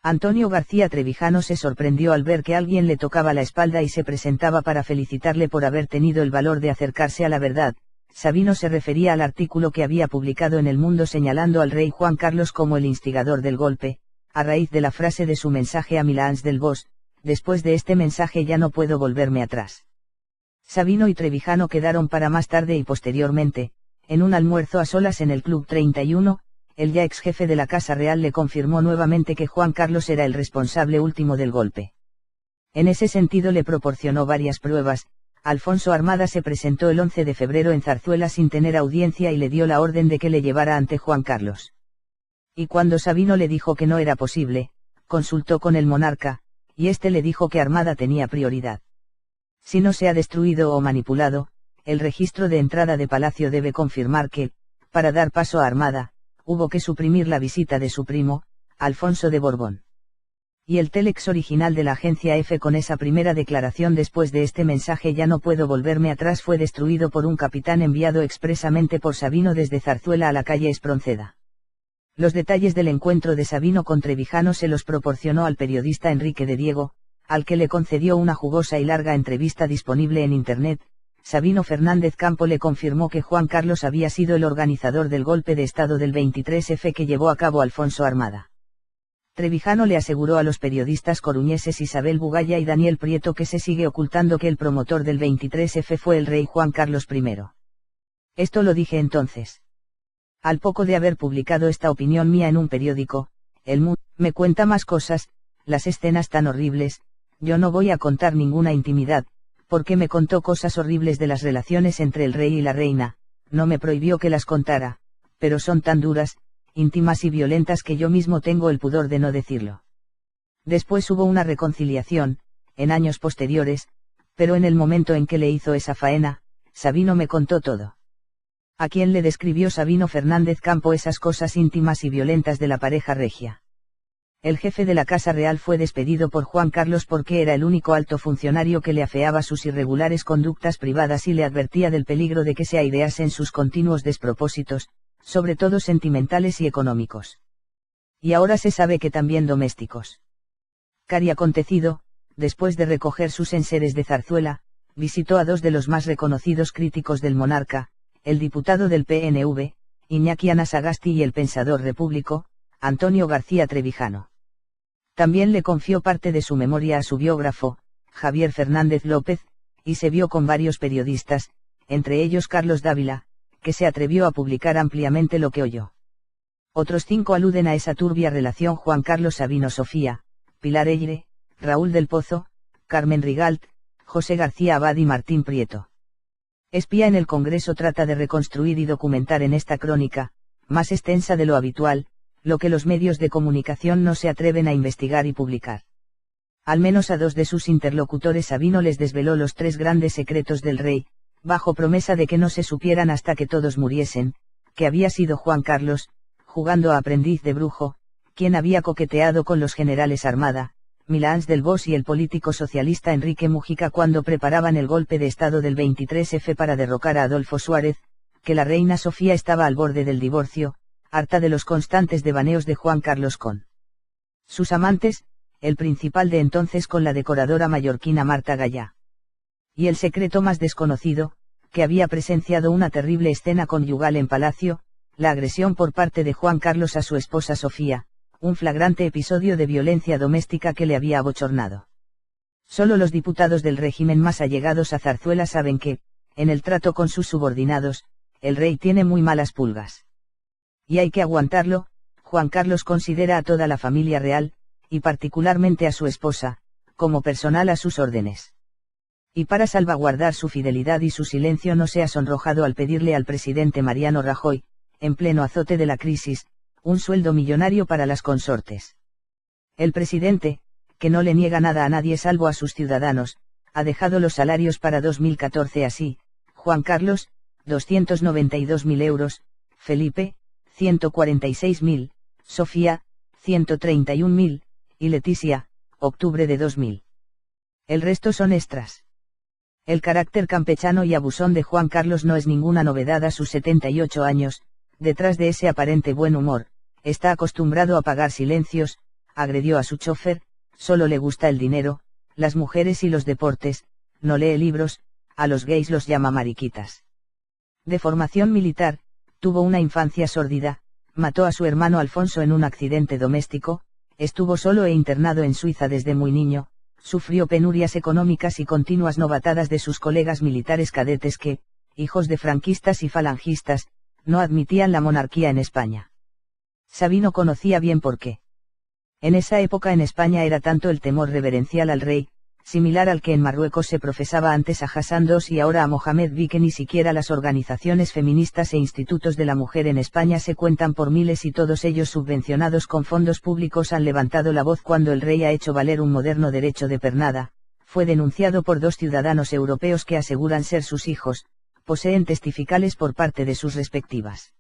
Antonio García Trevijano se sorprendió al ver que alguien le tocaba la espalda y se presentaba para felicitarle por haber tenido el valor de acercarse a la verdad. Sabino se refería al artículo que había publicado en El Mundo señalando al rey Juan Carlos como el instigador del golpe, a raíz de la frase de su mensaje a Milans del Bosch: después de este mensaje ya no puedo volverme atrás. Sabino y Trevijano quedaron para más tarde y posteriormente, en un almuerzo a solas en el Club 31, el ya ex jefe de la Casa Real le confirmó nuevamente que Juan Carlos era el responsable último del golpe. En ese sentido le proporcionó varias pruebas. Alfonso Armada se presentó el 11 de febrero en Zarzuela sin tener audiencia y le dio la orden de que le llevara ante Juan Carlos. Y cuando Sabino le dijo que no era posible, consultó con el monarca, y éste le dijo que Armada tenía prioridad. Si no se ha destruido o manipulado, el registro de entrada de Palacio debe confirmar que, para dar paso a Armada, hubo que suprimir la visita de su primo, Alfonso de Borbón. Y el telex original de la agencia F con esa primera declaración después de este mensaje "ya no puedo volverme atrás" fue destruido por un capitán enviado expresamente por Sabino desde Zarzuela a la calle Espronceda. Los detalles del encuentro de Sabino con Trevijano se los proporcionó al periodista Enrique de Diego, al que le concedió una jugosa y larga entrevista disponible en Internet. Sabino Fernández Campo le confirmó que Juan Carlos había sido el organizador del golpe de Estado del 23F que llevó a cabo Alfonso Armada. Trevijano le aseguró a los periodistas coruñeses Isabel Bugaya y Daniel Prieto que se sigue ocultando que el promotor del 23F fue el rey Juan Carlos I. Esto lo dije entonces. Al poco de haber publicado esta opinión mía en un periódico, El Mundo me cuenta más cosas, las escenas tan horribles. Yo no voy a contar ninguna intimidad, porque me contó cosas horribles de las relaciones entre el rey y la reina, no me prohibió que las contara, pero son tan duras, íntimas y violentas que yo mismo tengo el pudor de no decirlo. Después hubo una reconciliación, en años posteriores, pero en el momento en que le hizo esa faena, Sabino me contó todo. ¿A quién le describió Sabino Fernández Campo esas cosas íntimas y violentas de la pareja regia? El jefe de la Casa Real fue despedido por Juan Carlos porque era el único alto funcionario que le afeaba sus irregulares conductas privadas y le advertía del peligro de que se aireasen sus continuos despropósitos, sobre todo sentimentales y económicos. Y ahora se sabe que también domésticos. Cari Acontecido, después de recoger sus enseres de Zarzuela, visitó a dos de los más reconocidos críticos del monarca, el diputado del PNV, Iñaki Anasagasti, y el pensador repúblico, Antonio García Trevijano. También le confió parte de su memoria a su biógrafo, Javier Fernández López, y se vio con varios periodistas, entre ellos Carlos Dávila, que se atrevió a publicar ampliamente lo que oyó. Otros 5 aluden a esa turbia relación: Juan Carlos Sabino Sofía, Pilar Eyre, Raúl del Pozo, Carmen Rigalt, José García Abad y Martín Prieto. Espía en el Congreso trata de reconstruir y documentar en esta crónica, más extensa de lo habitual, lo que los medios de comunicación no se atreven a investigar y publicar. Al menos a 2 de sus interlocutores Sabino les desveló los 3 grandes secretos del rey, bajo promesa de que no se supieran hasta que todos muriesen, que había sido Juan Carlos, jugando a aprendiz de brujo, quien había coqueteado con los generales Armada, Milans del Bosch y el político socialista Enrique Mújica cuando preparaban el golpe de Estado del 23F para derrocar a Adolfo Suárez, que la reina Sofía estaba al borde del divorcio, harta de los constantes devaneos de Juan Carlos con sus amantes, el principal de entonces con la decoradora mallorquina Marta Gallá. Y el secreto más desconocido, que había presenciado una terrible escena conyugal en Palacio, la agresión por parte de Juan Carlos a su esposa Sofía, un flagrante episodio de violencia doméstica que le había abochornado. Solo los diputados del régimen más allegados a Zarzuela saben que, en el trato con sus subordinados, el rey tiene muy malas pulgas. Y hay que aguantarlo. Juan Carlos considera a toda la familia real, y particularmente a su esposa, como personal a sus órdenes. Y para salvaguardar su fidelidad y su silencio no se ha sonrojado al pedirle al presidente Mariano Rajoy, en pleno azote de la crisis, un sueldo millonario para las consortes. El presidente, que no le niega nada a nadie salvo a sus ciudadanos, ha dejado los salarios para 2014 así: Juan Carlos, 292.000 euros, Felipe, 146.000, Sofía, 131.000, y Leticia, octubre de 2.000. El resto son extras. El carácter campechano y abusón de Juan Carlos no es ninguna novedad a sus 78 años, detrás de ese aparente buen humor, está acostumbrado a pagar silencios, agredió a su chofer, solo le gusta el dinero, las mujeres y los deportes, no lee libros, a los gays los llama mariquitas. De formación militar, tuvo una infancia sórdida, mató a su hermano Alfonso en un accidente doméstico, estuvo solo e internado en Suiza desde muy niño, sufrió penurias económicas y continuas novatadas de sus colegas militares cadetes que, hijos de franquistas y falangistas, no admitían la monarquía en España. Sabino conocía bien por qué. En esa época en España era tanto el temor reverencial al rey, similar al que en Marruecos se profesaba antes a Hassan II y ahora a Mohamed V, que ni siquiera las organizaciones feministas e institutos de la mujer en España se cuentan por miles y todos ellos subvencionados con fondos públicos han levantado la voz cuando el rey ha hecho valer un moderno derecho de pernada. Fue denunciado por 2 ciudadanos europeos que aseguran ser sus hijos, poseen testificales por parte de sus respectivas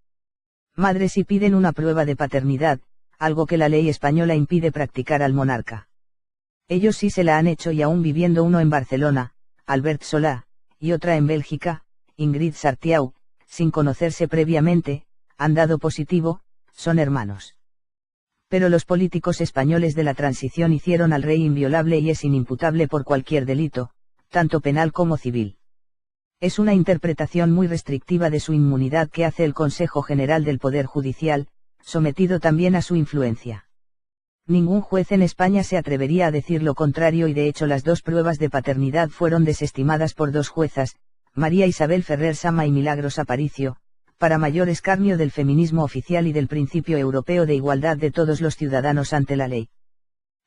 madres y piden una prueba de paternidad, algo que la ley española impide practicar al monarca. Ellos sí se la han hecho y aún viviendo uno en Barcelona, Albert Solà, y otra en Bélgica, Ingrid Sartiau, sin conocerse previamente, han dado positivo, son hermanos. Pero los políticos españoles de la transición hicieron al rey inviolable y es inimputable por cualquier delito, tanto penal como civil. Es una interpretación muy restrictiva de su inmunidad que hace el Consejo General del Poder Judicial, sometido también a su influencia. Ningún juez en España se atrevería a decir lo contrario y de hecho las 2 pruebas de paternidad fueron desestimadas por 2 juezas, María Isabel Ferrer Sama y Milagros Aparicio, para mayor escarnio del feminismo oficial y del principio europeo de igualdad de todos los ciudadanos ante la ley.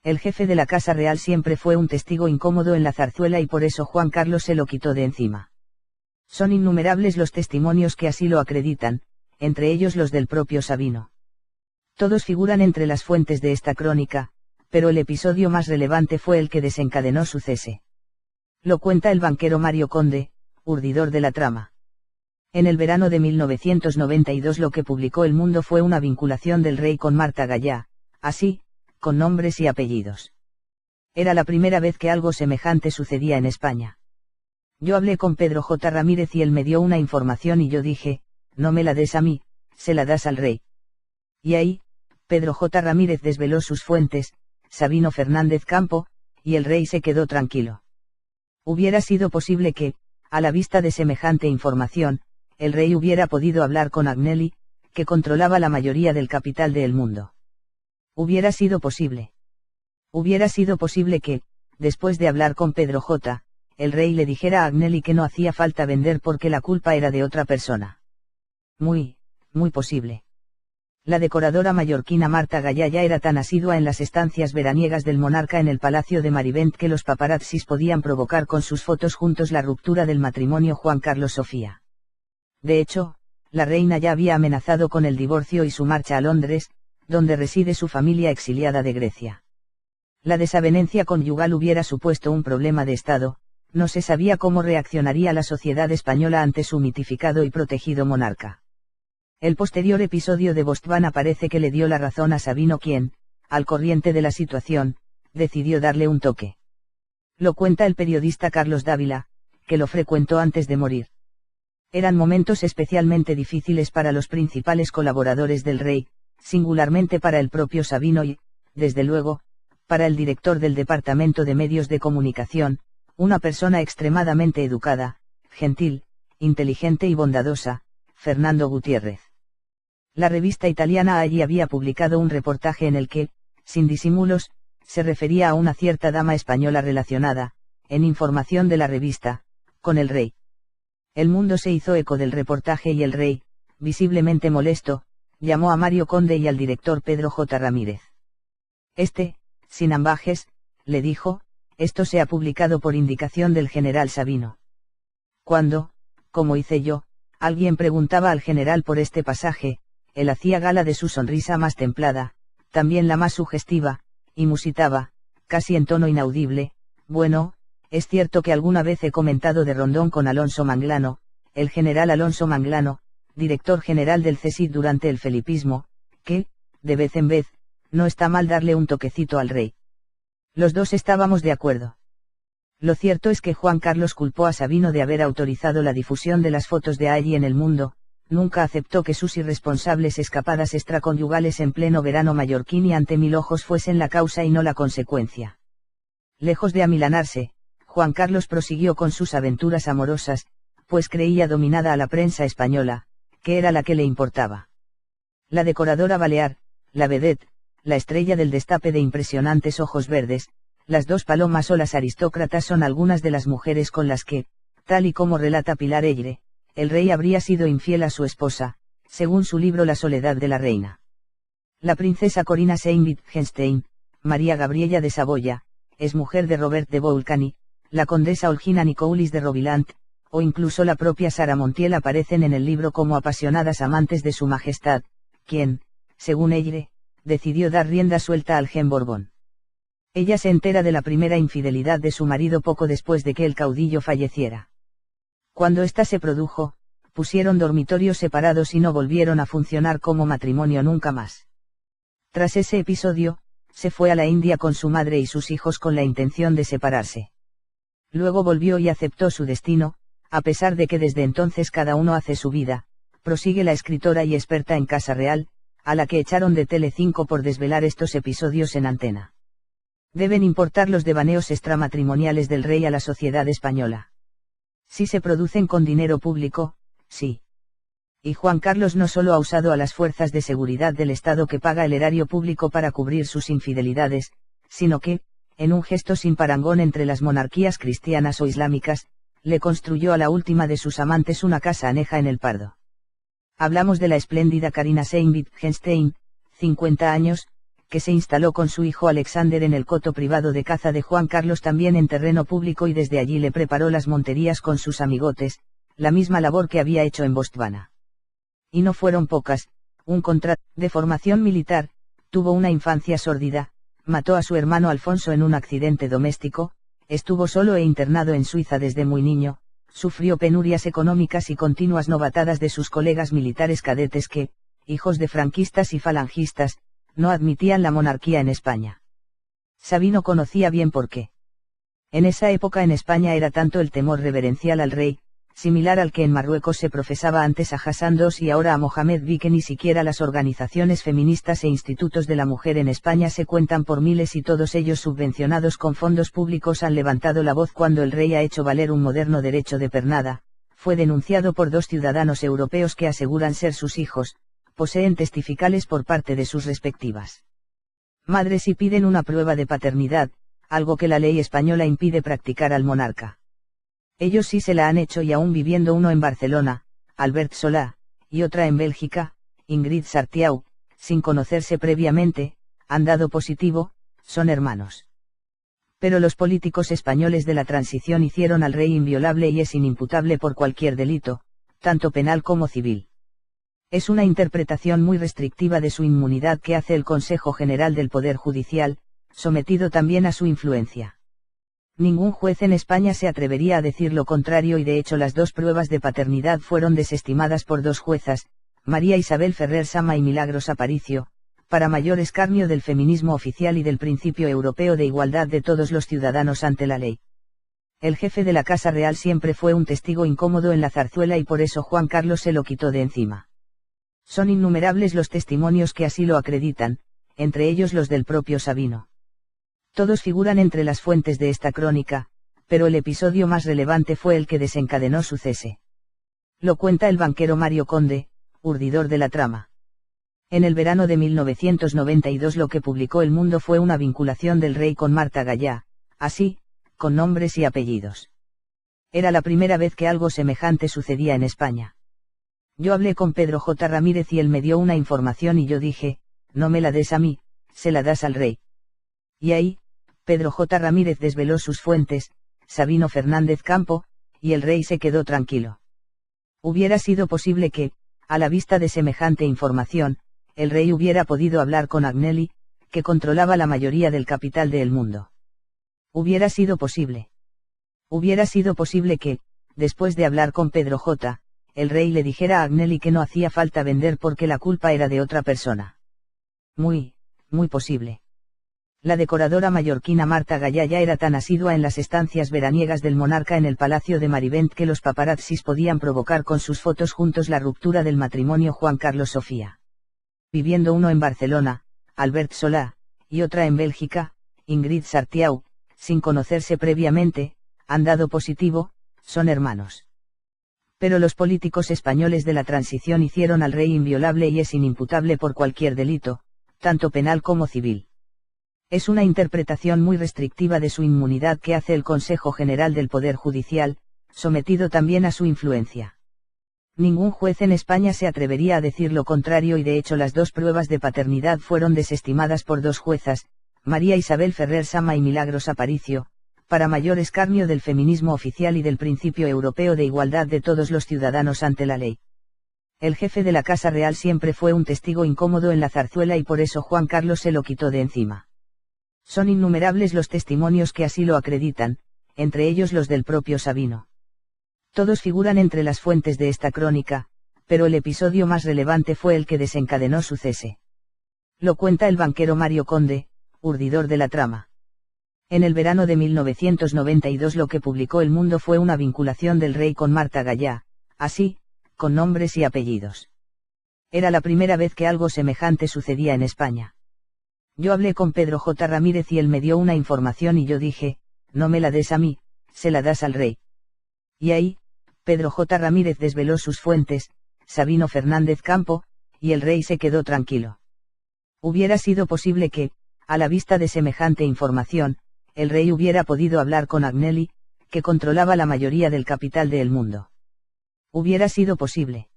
El jefe de la Casa Real siempre fue un testigo incómodo en la zarzuela y por eso Juan Carlos se lo quitó de encima. Son innumerables los testimonios que así lo acreditan, entre ellos los del propio Sabino. Todos figuran entre las fuentes de esta crónica, pero el episodio más relevante fue el que desencadenó su cese. Lo cuenta el banquero Mario Conde, urdidor de la trama. En el verano de 1992 lo que publicó El Mundo fue una vinculación del rey con Marta Gallá, así, con nombres y apellidos. Era la primera vez que algo semejante sucedía en España. Yo hablé con Pedro J. Ramírez y él me dio una información y yo dije, no me la des a mí, se la das al rey. Y ahí, Pedro J. Ramírez desveló sus fuentes, Sabino Fernández Campo, y el rey se quedó tranquilo. Hubiera sido posible que, a la vista de semejante información, el rey hubiera podido hablar con Agnelli, que controlaba la mayoría del capital de El Mundo. Hubiera sido posible. Hubiera sido posible que, después de hablar con Pedro J., el rey le dijera a Agnelli que no hacía falta vender porque la culpa era de otra persona. Muy posible. La decoradora mallorquina Marta Gallá ya era tan asidua en las estancias veraniegas del monarca en el Palacio de Marivent que los paparazzis podían provocar con sus fotos juntos la ruptura del matrimonio Juan Carlos-Sofía. De hecho, la reina ya había amenazado con el divorcio y su marcha a Londres, donde reside su familia exiliada de Grecia. La desavenencia conyugal hubiera supuesto un problema de Estado, no se sabía cómo reaccionaría la sociedad española ante su mitificado y protegido monarca. El posterior episodio de Botswana parece que le dio la razón a Sabino quien, al corriente de la situación, decidió darle un toque. Lo cuenta el periodista Carlos Dávila, que lo frecuentó antes de morir. Eran momentos especialmente difíciles para los principales colaboradores del rey, singularmente para el propio Sabino y, desde luego, para el director del Departamento de Medios de Comunicación, una persona extremadamente educada, gentil, inteligente y bondadosa, Fernando Gutiérrez. La revista italiana allí había publicado un reportaje en el que, sin disimulos, se refería a una cierta dama española relacionada, en información de la revista, con el rey. El Mundo se hizo eco del reportaje y el rey, visiblemente molesto, llamó a Mario Conde y al director Pedro J. Ramírez. Sin ambajes, le dijo, esto se ha publicado por indicación del general Sabino. Cuando, como hice yo, alguien preguntaba al general por este pasaje, él hacía gala de su sonrisa más templada, también la más sugestiva, y musitaba, casi en tono inaudible, bueno, es cierto que alguna vez he comentado de Rondón con Alonso Manglano, el general Alonso Manglano, director general del CSIC durante el felipismo, que, de vez en vez, no está mal darle un toquecito al rey. Los dos estábamos de acuerdo. Lo cierto es que Juan Carlos culpó a Sabino de haber autorizado la difusión de las fotos de allí en El Mundo, nunca aceptó que sus irresponsables escapadas extraconyugales en pleno verano mallorquín y ante 1000 ojos fuesen la causa y no la consecuencia. Lejos de amilanarse, Juan Carlos prosiguió con sus aventuras amorosas, pues creía dominada a la prensa española, que era la que le importaba. La decoradora balear, la vedette, la estrella del destape de impresionantes ojos verdes, las 2 palomas o las aristócratas son algunas de las mujeres con las que, tal y como relata Pilar Eyre, el rey habría sido infiel a su esposa, según su libro La soledad de la reina. La princesa Corina Seynt-Wittgenstein, María Gabriella de Saboya, es mujer de Robert de Bouilly, la condesa Olgina Nicoulis de Robilant, o incluso la propia Sara Montiel aparecen en el libro como apasionadas amantes de su majestad, quien, según Eyre, decidió dar rienda suelta al gen Borbón. Ella se entera de la primera infidelidad de su marido poco después de que el caudillo falleciera. Cuando ésta se produjo, pusieron dormitorios separados y no volvieron a funcionar como matrimonio nunca más. Tras ese episodio, se fue a la India con su madre y sus hijos con la intención de separarse. Luego volvió y aceptó su destino, a pesar de que desde entonces cada uno hace su vida, prosigue la escritora y experta en Casa Real, a la que echaron de Telecinco por desvelar estos episodios en antena. Deben importar los devaneos extramatrimoniales del rey a la sociedad española. Si se producen con dinero público, sí. Y Juan Carlos no solo ha usado a las fuerzas de seguridad del Estado que paga el erario público para cubrir sus infidelidades, sino que, en un gesto sin parangón entre las monarquías cristianas o islámicas, le construyó a la última de sus amantes una casa aneja en el Pardo. Hablamos de la espléndida Carina Seyn-Wittgenstein, 50 años, que se instaló con su hijo Alexander en el coto privado de caza de Juan Carlos también en terreno público y desde allí le preparó las monterías con sus amigotes, la misma labor que había hecho en Botswana. Y no fueron pocas, un contrato de formación militar, tuvo una infancia sórdida, mató a su hermano Alfonso en un accidente doméstico, estuvo solo e internado en Suiza desde muy niño, sufrió penurias económicas y continuas novatadas de sus colegas militares cadetes que, hijos de franquistas y falangistas, no admitían la monarquía en España. Sabino conocía bien por qué. En esa época en España era tanto el temor reverencial al rey, similar al que en Marruecos se profesaba antes a Hassan II y ahora a Mohamed V, que ni siquiera las organizaciones feministas e institutos de la mujer en España se cuentan por miles y todos ellos subvencionados con fondos públicos han levantado la voz cuando el rey ha hecho valer un moderno derecho de pernada, fue denunciado por 2 ciudadanos europeos que aseguran ser sus hijos, poseen testificales por parte de sus respectivas madres y piden una prueba de paternidad, algo que la ley española impide practicar al monarca. Ellos sí se la han hecho y aún viviendo uno en Barcelona, Albert Solà, y otra en Bélgica, Ingrid Sartiau, sin conocerse previamente, han dado positivo, son hermanos. Pero los políticos españoles de la transición hicieron al rey inviolable y es inimputable por cualquier delito, tanto penal como civil. Es una interpretación muy restrictiva de su inmunidad que hace el Consejo General del Poder Judicial, sometido también a su influencia. Ningún juez en España se atrevería a decir lo contrario y de hecho las 2 pruebas de paternidad fueron desestimadas por 2 juezas, María Isabel Ferrer Sama y Milagros Aparicio, para mayor escarnio del feminismo oficial y del principio europeo de igualdad de todos los ciudadanos ante la ley. El jefe de la Casa Real siempre fue un testigo incómodo en la zarzuela y por eso Juan Carlos se lo quitó de encima. Son innumerables los testimonios que así lo acreditan, entre ellos los del propio Sabino. Todos figuran entre las fuentes de esta crónica, pero el episodio más relevante fue el que desencadenó su cese. Lo cuenta el banquero Mario Conde, urdidor de la trama. En el verano de 1992 lo que publicó El Mundo fue una vinculación del rey con Marta Gallá, así, con nombres y apellidos. Era la primera vez que algo semejante sucedía en España. Yo hablé con Pedro J. Ramírez y él me dio una información y yo dije, no me la des a mí, se la das al rey. Y ahí, Pedro J. Ramírez desveló sus fuentes, Sabino Fernández Campo, y el rey se quedó tranquilo. Hubiera sido posible que, a la vista de semejante información, el rey hubiera podido hablar con Agnelli, que controlaba la mayoría del capital de El Mundo. Hubiera sido posible. Hubiera sido posible que, después de hablar con Pedro J., el rey le dijera a Agnelli que no hacía falta vender porque la culpa era de otra persona. Muy posible. La decoradora mallorquina Marta Gallá ya era tan asidua en las estancias veraniegas del monarca en el Palacio de Marivent que los paparazzis podían provocar con sus fotos juntos la ruptura del matrimonio Juan Carlos Sofía. Viviendo uno en Barcelona, Albert Solà, y otra en Bélgica, Ingrid Sartiau, sin conocerse previamente, han dado positivo, son hermanos. Pero los políticos españoles de la transición hicieron al rey inviolable y es inimputable por cualquier delito, tanto penal como civil. Es una interpretación muy restrictiva de su inmunidad que hace el Consejo General del Poder Judicial, sometido también a su influencia. Ningún juez en España se atrevería a decir lo contrario y de hecho las 2 pruebas de paternidad fueron desestimadas por 2 juezas, María Isabel Ferrer Sama y Milagros Aparicio, para mayor escarnio del feminismo oficial y del principio europeo de igualdad de todos los ciudadanos ante la ley. El jefe de la Casa Real siempre fue un testigo incómodo en la zarzuela y por eso Juan Carlos se lo quitó de encima. Son innumerables los testimonios que así lo acreditan, entre ellos los del propio Sabino. Todos figuran entre las fuentes de esta crónica, pero el episodio más relevante fue el que desencadenó su cese. Lo cuenta el banquero Mario Conde, urdidor de la trama. En el verano de 1992 lo que publicó El Mundo fue una vinculación del rey con Marta Gallá, así, con nombres y apellidos. Era la primera vez que algo semejante sucedía en España. Yo hablé con Pedro J. Ramírez y él me dio una información y yo dije, no me la des a mí, se la das al rey. Y ahí, Pedro J. Ramírez desveló sus fuentes, Sabino Fernández Campo, y el rey se quedó tranquilo. Hubiera sido posible que, a la vista de semejante información, el rey hubiera podido hablar con Agnelli, que controlaba la mayoría del capital de El Mundo. Hubiera sido posible.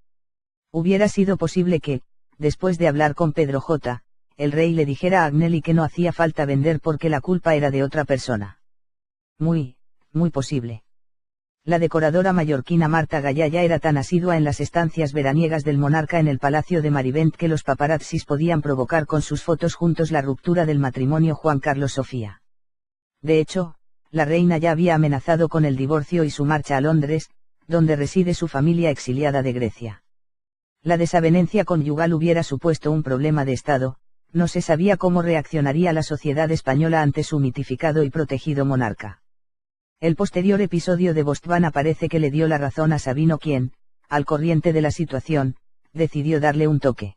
Hubiera sido posible que, después de hablar con Pedro J., el rey le dijera a Agnelli que no hacía falta vender porque la culpa era de otra persona. Muy posible. La decoradora mallorquina Marta Gallá ya era tan asidua en las estancias veraniegas del monarca en el Palacio de Marivent que los paparazzis podían provocar con sus fotos juntos la ruptura del matrimonio Juan Carlos-Sofía. De hecho, la reina ya había amenazado con el divorcio y su marcha a Londres, donde reside su familia exiliada de Grecia. La desavenencia conyugal hubiera supuesto un problema de Estado, no se sabía cómo reaccionaría la sociedad española ante su mitificado y protegido monarca. El posterior episodio de Botswana parece que le dio la razón a Sabino quien, al corriente de la situación, decidió darle un toque.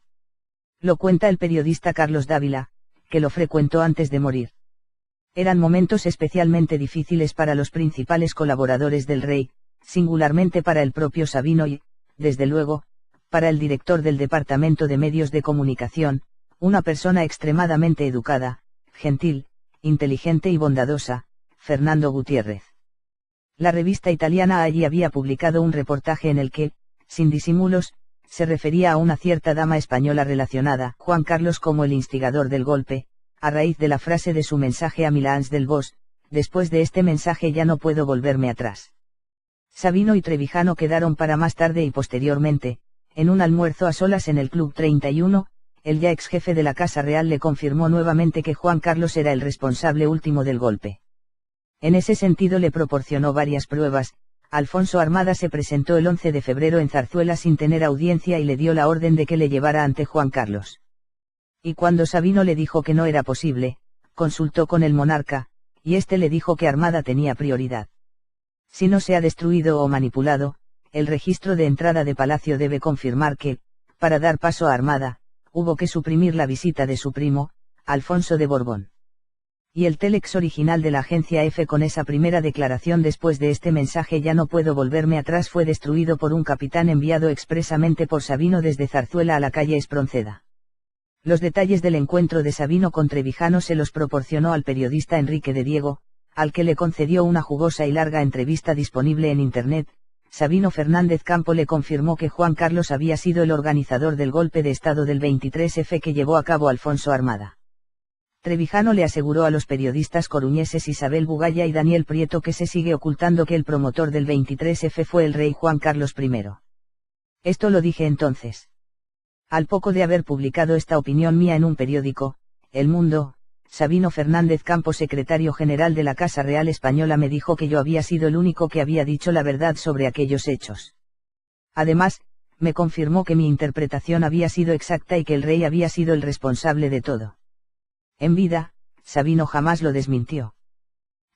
Lo cuenta el periodista Carlos Dávila, que lo frecuentó antes de morir. Eran momentos especialmente difíciles para los principales colaboradores del rey, singularmente para el propio Sabino y, desde luego, para el director del Departamento de Medios de Comunicación, una persona extremadamente educada, gentil, inteligente y bondadosa, Fernando Gutiérrez. La revista italiana allí había publicado un reportaje en el que, sin disimulos, se refería a una cierta dama española relacionada, Juan Carlos, como el instigador del golpe, a raíz de la frase de su mensaje a Milans del Bosch, después de este mensaje ya no puedo volverme atrás. Sabino y Trevijano quedaron para más tarde y posteriormente, en un almuerzo a solas en el Club 31, el ya ex jefe de la Casa Real le confirmó nuevamente que Juan Carlos era el responsable último del golpe. En ese sentido le proporcionó varias pruebas. Alfonso Armada se presentó el 11 de febrero en Zarzuela sin tener audiencia y le dio la orden de que le llevara ante Juan Carlos. Y cuando Sabino le dijo que no era posible, consultó con el monarca, y éste le dijo que Armada tenía prioridad. Si no se ha destruido o manipulado, el registro de entrada de Palacio debe confirmar que, para dar paso a Armada, hubo que suprimir la visita de su primo, Alfonso de Borbón. Y el telex original de la agencia F con esa primera declaración después de este mensaje ya no puedo volverme atrás fue destruido por un capitán enviado expresamente por Sabino desde Zarzuela a la calle Espronceda. Los detalles del encuentro de Sabino con Trevijano se los proporcionó al periodista Enrique de Diego, al que le concedió una jugosa y larga entrevista disponible en Internet. Sabino Fernández Campo le confirmó que Juan Carlos había sido el organizador del golpe de Estado del 23F que llevó a cabo Alfonso Armada. Trevijano le aseguró a los periodistas coruñeses Isabel Bugaya y Daniel Prieto que se sigue ocultando que el promotor del 23F fue el rey Juan Carlos I. Esto lo dije entonces. Al poco de haber publicado esta opinión mía en un periódico, El Mundo, Sabino Fernández Campo, secretario general de la Casa Real Española, me dijo que yo había sido el único que había dicho la verdad sobre aquellos hechos. Además, me confirmó que mi interpretación había sido exacta y que el rey había sido el responsable de todo. En vida, Sabino jamás lo desmintió.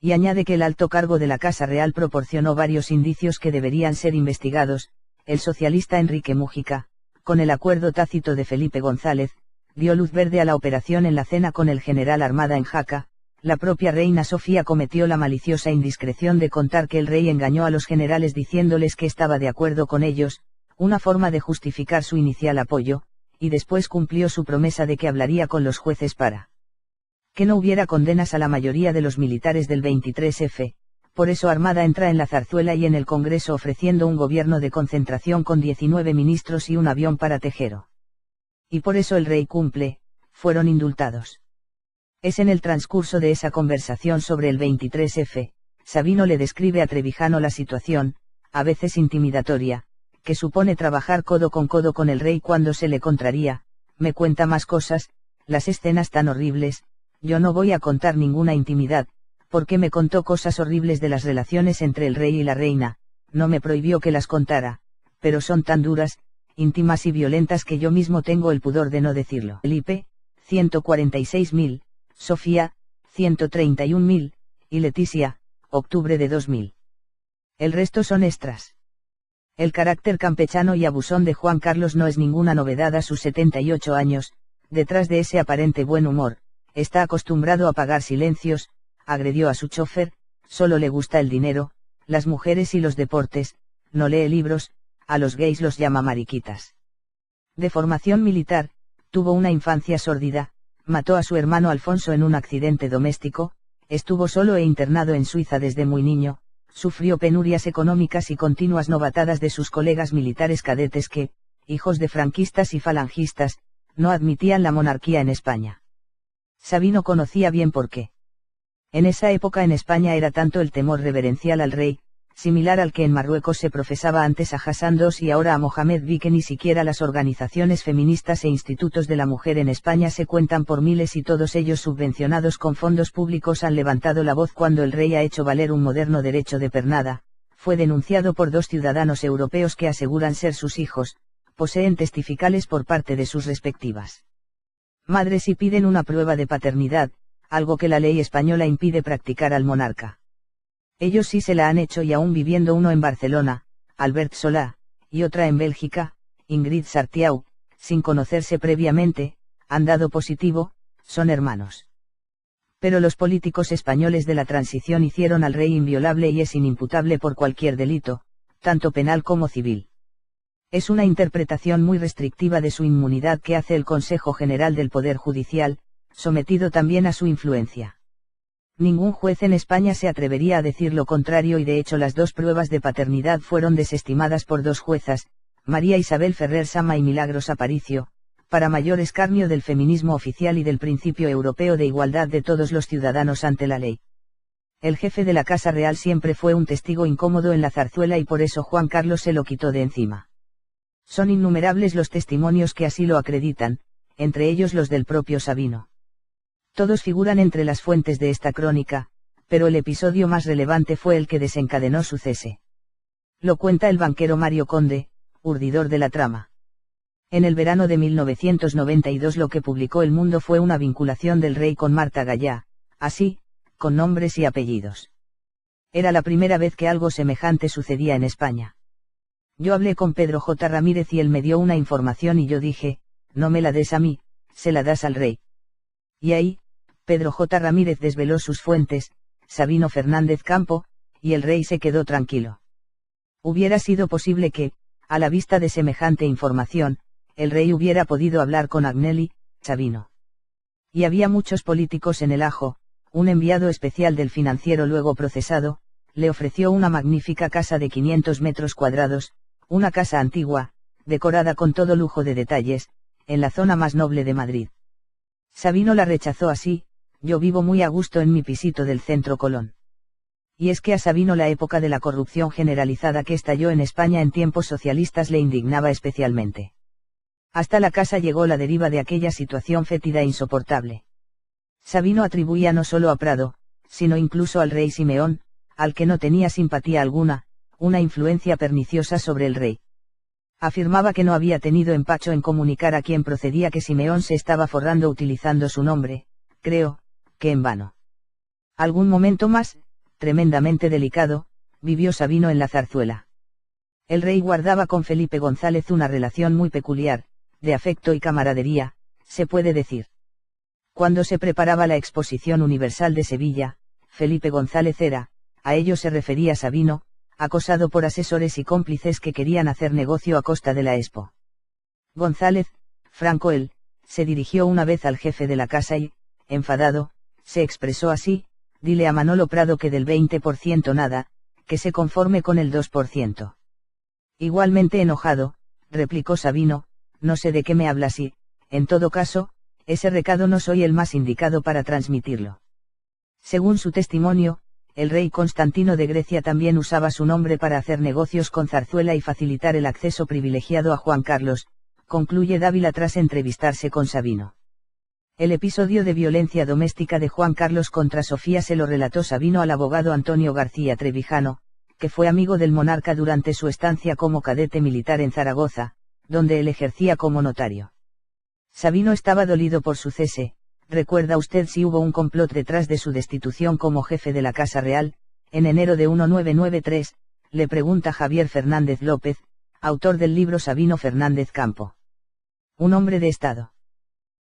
Y añade que el alto cargo de la Casa Real proporcionó varios indicios que deberían ser investigados. El socialista Enrique Mújica, con el acuerdo tácito de Felipe González, dio luz verde a la operación en la cena con el general Armada en Jaca. La propia reina Sofía cometió la maliciosa indiscreción de contar que el rey engañó a los generales diciéndoles que estaba de acuerdo con ellos, una forma de justificar su inicial apoyo, y después cumplió su promesa de que hablaría con los jueces para que no hubiera condenas a la mayoría de los militares del 23F, por eso Armada entra en la zarzuela y en el Congreso ofreciendo un gobierno de concentración con 19 ministros y un avión para Tejero. Y por eso el rey cumple, fueron indultados. Es en el transcurso de esa conversación sobre el 23F, Sabino le describe a Trevijano la situación, a veces intimidatoria, que supone trabajar codo con el rey cuando se le contraría, me cuenta más cosas, las escenas tan horribles, yo no voy a contar ninguna intimidad, porque me contó cosas horribles de las relaciones entre el rey y la reina, no me prohibió que las contara, pero son tan duras, íntimas y violentas que yo mismo tengo el pudor de no decirlo. Felipe, 146.000, Sofía, 131.000, y Leticia, octubre de 2000. El resto son extras. El carácter campechano y abusón de Juan Carlos no es ninguna novedad a sus 78 años, detrás de ese aparente buen humor, está acostumbrado a pagar silencios, agredió a su chofer, solo le gusta el dinero, las mujeres y los deportes, no lee libros, a los gays los llama mariquitas. De formación militar, tuvo una infancia sórdida, mató a su hermano Alfonso en un accidente doméstico, estuvo solo e internado en Suiza desde muy niño, sufrió penurias económicas y continuas novatadas de sus colegas militares cadetes que, hijos de franquistas y falangistas, no admitían la monarquía en España. Sabino conocía bien por qué. En esa época en España era tanto el temor reverencial al rey, similar al que en Marruecos se profesaba antes a Hassan II y ahora a Mohamed V, que ni siquiera las organizaciones feministas e institutos de la mujer en España se cuentan por miles y todos ellos subvencionados con fondos públicos han levantado la voz cuando el rey ha hecho valer un moderno derecho de pernada, fue denunciado por 2 ciudadanos europeos que aseguran ser sus hijos, poseen testificales por parte de sus respectivas madres y piden una prueba de paternidad, algo que la ley española impide practicar al monarca. Ellos sí se la han hecho y aún viviendo uno en Barcelona, Albert Solà, y otra en Bélgica, Ingrid Sartiau, sin conocerse previamente, han dado positivo, son hermanos. Pero los políticos españoles de la transición hicieron al rey inviolable y es inimputable por cualquier delito, tanto penal como civil. Es una interpretación muy restrictiva de su inmunidad que hace el Consejo General del Poder Judicial, sometido también a su influencia. Ningún juez en España se atrevería a decir lo contrario y de hecho las 2 pruebas de paternidad fueron desestimadas por 2 juezas, María Isabel Ferrer Sama y Milagros Aparicio, para mayor escarnio del feminismo oficial y del principio europeo de igualdad de todos los ciudadanos ante la ley. El jefe de la Casa Real siempre fue un testigo incómodo en la zarzuela y por eso Juan Carlos se lo quitó de encima. Son innumerables los testimonios que así lo acreditan, entre ellos los del propio Sabino. Todos figuran entre las fuentes de esta crónica, pero el episodio más relevante fue el que desencadenó su cese. Lo cuenta el banquero Mario Conde, urdidor de la trama. En el verano de 1992 lo que publicó El Mundo fue una vinculación del rey con Marta Gallá, así, con nombres y apellidos. Era la primera vez que algo semejante sucedía en España. Yo hablé con Pedro J. Ramírez y él me dio una información y yo dije, no me la des a mí, se la das al rey. Y ahí, Pedro J. Ramírez desveló sus fuentes, Sabino Fernández Campo, y el rey se quedó tranquilo. Hubiera sido posible que, a la vista de semejante información, el rey hubiera podido hablar con Agnelli, Sabino. Y había muchos políticos en el ajo, un enviado especial del Financiero luego procesado, le ofreció una magnífica casa de 500 metros cuadrados, una casa antigua, decorada con todo lujo de detalles, en la zona más noble de Madrid. Sabino la rechazó así, yo vivo muy a gusto en mi pisito del centro Colón. Y es que a Sabino la época de la corrupción generalizada que estalló en España en tiempos socialistas le indignaba especialmente. Hasta la casa llegó la deriva de aquella situación fétida e insoportable. Sabino atribuía no solo a Prado, sino incluso al rey Simeón, al que no tenía simpatía alguna, una influencia perniciosa sobre el rey. Afirmaba que no había tenido empacho en comunicar a quien procedía que Simeón se estaba forrando utilizando su nombre, creo, que en vano. Algún momento más, tremendamente delicado, vivió Sabino en la zarzuela. El rey guardaba con Felipe González una relación muy peculiar, de afecto y camaradería, se puede decir. Cuando se preparaba la Exposición Universal de Sevilla, Felipe González era, a ello se refería Sabino, acosado por asesores y cómplices que querían hacer negocio a costa de la Expo. González, Franco él, se dirigió una vez al jefe de la casa y, enfadado, se expresó así, dile a Manolo Prado que del 20% nada, que se conforme con el 2%. Igualmente enojado, replicó Sabino, no sé de qué me hablas y, en todo caso, ese recado no soy el más indicado para transmitirlo. Según su testimonio, el rey Constantino de Grecia también usaba su nombre para hacer negocios con Zarzuela y facilitar el acceso privilegiado a Juan Carlos, concluye Dávila tras entrevistarse con Sabino. El episodio de violencia doméstica de Juan Carlos contra Sofía se lo relató Sabino al abogado Antonio García Trevijano, que fue amigo del monarca durante su estancia como cadete militar en Zaragoza, donde él ejercía como notario. Sabino estaba dolido por su cese. ¿Recuerda usted si hubo un complot detrás de su destitución como jefe de la Casa Real, en enero de 1993? Le pregunta Javier Fernández López, autor del libro Sabino Fernández Campo. Un hombre de Estado.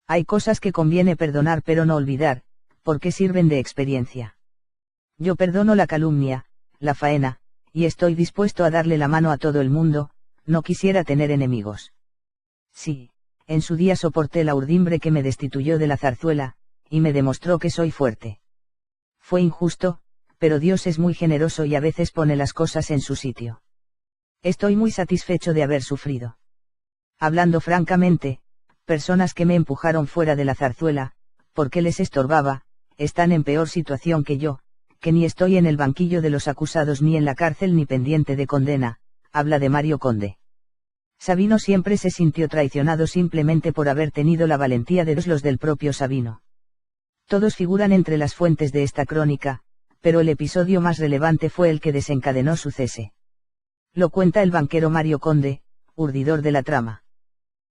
Hay cosas que conviene perdonar pero no olvidar, porque sirven de experiencia. Yo perdono la calumnia, la faena, y estoy dispuesto a darle la mano a todo el mundo, no quisiera tener enemigos. Sí, en su día soporté la urdimbre que me destituyó de la zarzuela, y me demostró que soy fuerte. Fue injusto, pero Dios es muy generoso y a veces pone las cosas en su sitio. Estoy muy satisfecho de haber sufrido. Hablando francamente, personas que me empujaron fuera de la zarzuela, porque les estorbaba, están en peor situación que yo, que ni estoy en el banquillo de los acusados ni en la cárcel ni pendiente de condena, habla de Mario Conde. Sabino siempre se sintió traicionado simplemente por haber tenido la valentía de los del propio Sabino. Todos figuran entre las fuentes de esta crónica, pero el episodio más relevante fue el que desencadenó su cese. Lo cuenta el banquero Mario Conde, urdidor de la trama.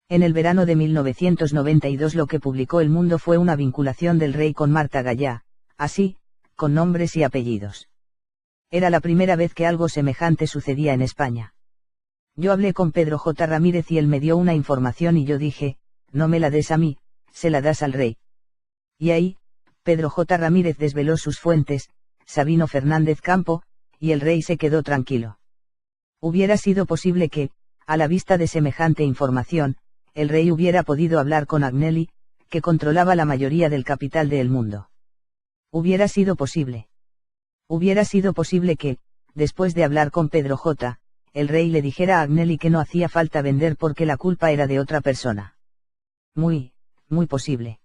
En el verano de 1992 lo que publicó El Mundo fue una vinculación del rey con Marta Gallá, así, con nombres y apellidos. Era la primera vez que algo semejante sucedía en España. Yo hablé con Pedro J. Ramírez y él me dio una información y yo dije, no me la des a mí, se la das al rey. Y ahí, Pedro J. Ramírez desveló sus fuentes, Sabino Fernández Campo, y el rey se quedó tranquilo. Hubiera sido posible que, a la vista de semejante información, el rey hubiera podido hablar con Agnelli, que controlaba la mayoría del capital de El Mundo. Hubiera sido posible. Hubiera sido posible que, después de hablar con Pedro J., el rey le dijera a Agnelli que no hacía falta vender porque la culpa era de otra persona. Muy posible.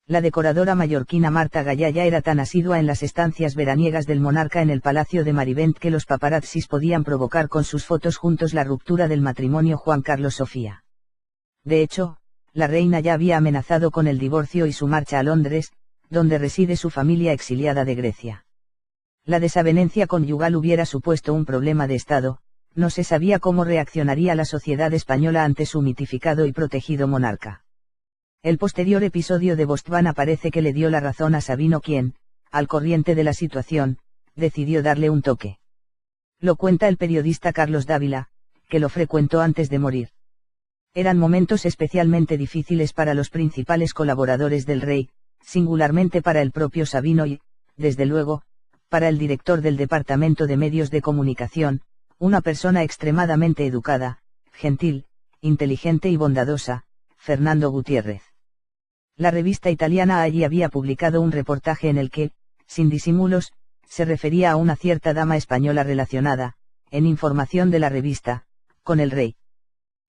La decoradora mallorquina Marta Gallá ya era tan asidua en las estancias veraniegas del monarca en el Palacio de Marivent que los paparazzis podían provocar con sus fotos juntos la ruptura del matrimonio Juan Carlos-Sofía. De hecho, la reina ya había amenazado con el divorcio y su marcha a Londres, donde reside su familia exiliada de Grecia. La desavenencia conyugal hubiera supuesto un problema de Estado. No se sabía cómo reaccionaría la sociedad española ante su mitificado y protegido monarca. El posterior episodio de Botswana parece que le dio la razón a Sabino quien, al corriente de la situación, decidió darle un toque. Lo cuenta el periodista Carlos Dávila, que lo frecuentó antes de morir. Eran momentos especialmente difíciles para los principales colaboradores del rey, singularmente para el propio Sabino y, desde luego, para el director del Departamento de Medios de Comunicación, una persona extremadamente educada, gentil, inteligente y bondadosa, Fernando Gutiérrez. La revista italiana allí había publicado un reportaje en el que, sin disimulos, se refería a una cierta dama española relacionada, en información de la revista, con el rey.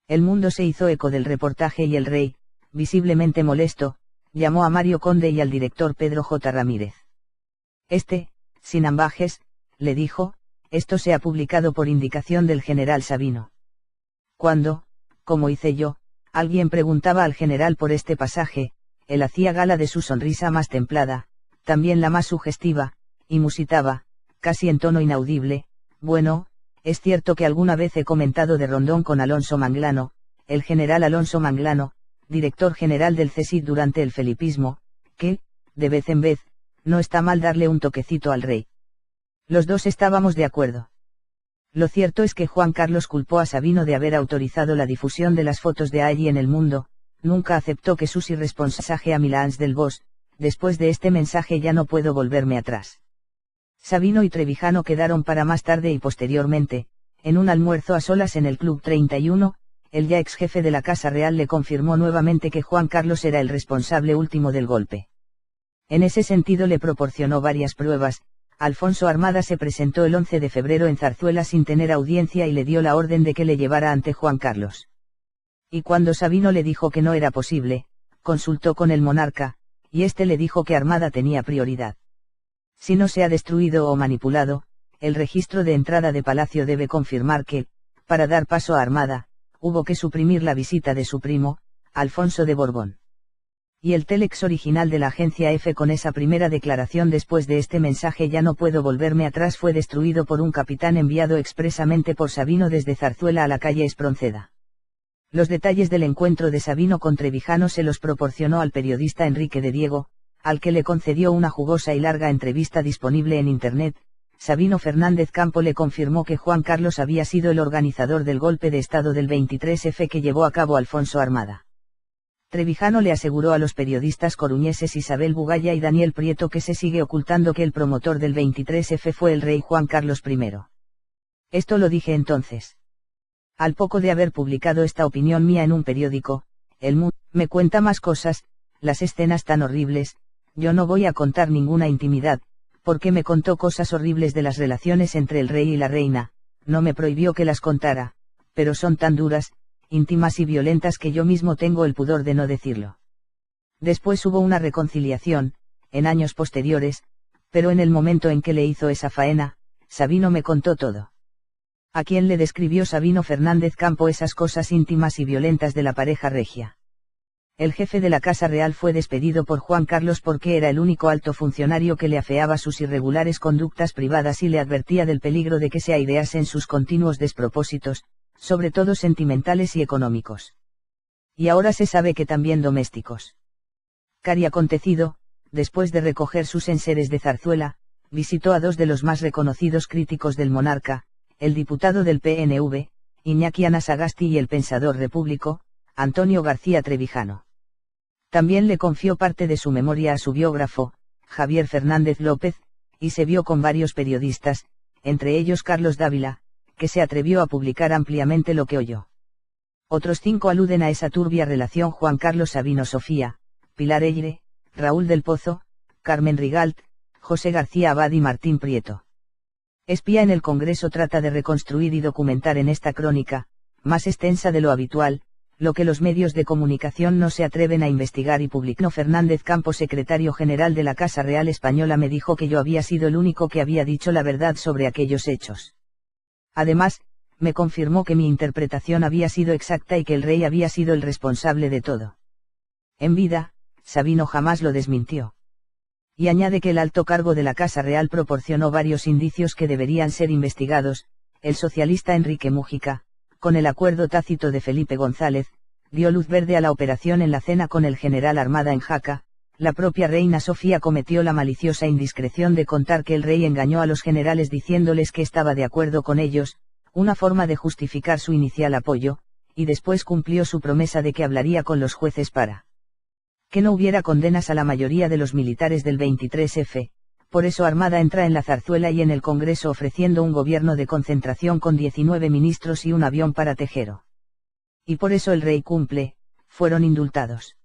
El Mundo se hizo eco del reportaje y el rey, visiblemente molesto, llamó a Mario Conde y al director Pedro J. Ramírez. Sin ambajes, le dijo, esto se ha publicado por indicación del general Sabino. Cuando, como hice yo, alguien preguntaba al general por este pasaje, él hacía gala de su sonrisa más templada, también la más sugestiva, y musitaba, casi en tono inaudible, bueno, es cierto que alguna vez he comentado de Rondón con Alonso Manglano, el general Alonso Manglano, director general del CSIC durante el felipismo, que, de vez en vez, no está mal darle un toquecito al rey. Los dos estábamos de acuerdo. Lo cierto es que Juan Carlos culpó a Sabino de haber autorizado la difusión de las fotos de allí en El Mundo, nunca aceptó que sus irresponsaje a Milans del Bosch, después de este mensaje ya no puedo volverme atrás. Sabino y Trevijano quedaron para más tarde y posteriormente, en un almuerzo a solas en el Club 31, el ya ex jefe de la Casa Real le confirmó nuevamente que Juan Carlos era el responsable último del golpe. En ese sentido le proporcionó varias pruebas. Alfonso Armada se presentó el 11 de febrero en Zarzuela sin tener audiencia y le dio la orden de que le llevara ante Juan Carlos. Y cuando Sabino le dijo que no era posible, consultó con el monarca, y éste le dijo que Armada tenía prioridad. Si no se ha destruido o manipulado, el registro de entrada de Palacio debe confirmar que, para dar paso a Armada, hubo que suprimir la visita de su primo, Alfonso de Borbón. Y el telex original de la agencia F con esa primera declaración después de este mensaje "ya no puedo volverme atrás" fue destruido por un capitán enviado expresamente por Sabino desde Zarzuela a la calle Espronceda. Los detalles del encuentro de Sabino con Trevijano se los proporcionó al periodista Enrique de Diego, al que le concedió una jugosa y larga entrevista disponible en Internet. Sabino Fernández Campo le confirmó que Juan Carlos había sido el organizador del golpe de Estado del 23F que llevó a cabo Alfonso Armada. Trevijano le aseguró a los periodistas coruñeses Isabel Bugaya y Daniel Prieto que se sigue ocultando que el promotor del 23F fue el rey Juan Carlos I. Esto lo dije entonces. Al poco de haber publicado esta opinión mía en un periódico, El Mundo me cuenta más cosas, las escenas tan horribles, yo no voy a contar ninguna intimidad, porque me contó cosas horribles de las relaciones entre el rey y la reina, no me prohibió que las contara, pero son tan duras, íntimas y violentas que yo mismo tengo el pudor de no decirlo. Después hubo una reconciliación, en años posteriores, pero en el momento en que le hizo esa faena, Sabino me contó todo. ¿A quién le describió Sabino Fernández Campo esas cosas íntimas y violentas de la pareja regia? El jefe de la Casa Real fue despedido por Juan Carlos porque era el único alto funcionario que le afeaba sus irregulares conductas privadas y le advertía del peligro de que se aireasen sus continuos despropósitos, sobre todo sentimentales y económicos. Y ahora se sabe que también domésticos. Cari acontecido, después de recoger sus enseres de Zarzuela, visitó a dos de los más reconocidos críticos del monarca, el diputado del PNV, Iñaki Anasagasti, y el pensador repúblico, Antonio García Trevijano. También le confió parte de su memoria a su biógrafo, Javier Fernández López, y se vio con varios periodistas, entre ellos Carlos Dávila, que se atrevió a publicar ampliamente lo que oyó. Otros 5 aluden a esa turbia relación: Juan Carlos Sabino Sofía, Pilar Eyre, Raúl del Pozo, Carmen Rigalt, José García Abad y Martín Prieto. Espía en el Congreso trata de reconstruir y documentar en esta crónica, más extensa de lo habitual, lo que los medios de comunicación no se atreven a investigar y publicó. Fernández Campo, secretario general de la Casa Real Española, me dijo que yo había sido el único que había dicho la verdad sobre aquellos hechos. Además, me confirmó que mi interpretación había sido exacta y que el rey había sido el responsable de todo. En vida, Sabino jamás lo desmintió. Y añade que el alto cargo de la Casa Real proporcionó varios indicios que deberían ser investigados. El socialista Enrique Mújica, con el acuerdo tácito de Felipe González, dio luz verde a la operación en la cena con el general Armada en Jaca. La propia reina Sofía cometió la maliciosa indiscreción de contar que el rey engañó a los generales diciéndoles que estaba de acuerdo con ellos, una forma de justificar su inicial apoyo, y después cumplió su promesa de que hablaría con los jueces para que no hubiera condenas a la mayoría de los militares del 23F. Por eso Armada entra en la Zarzuela y en el Congreso ofreciendo un gobierno de concentración con 19 ministros y un avión para Tejero. Y por eso el rey cumple, fueron indultados.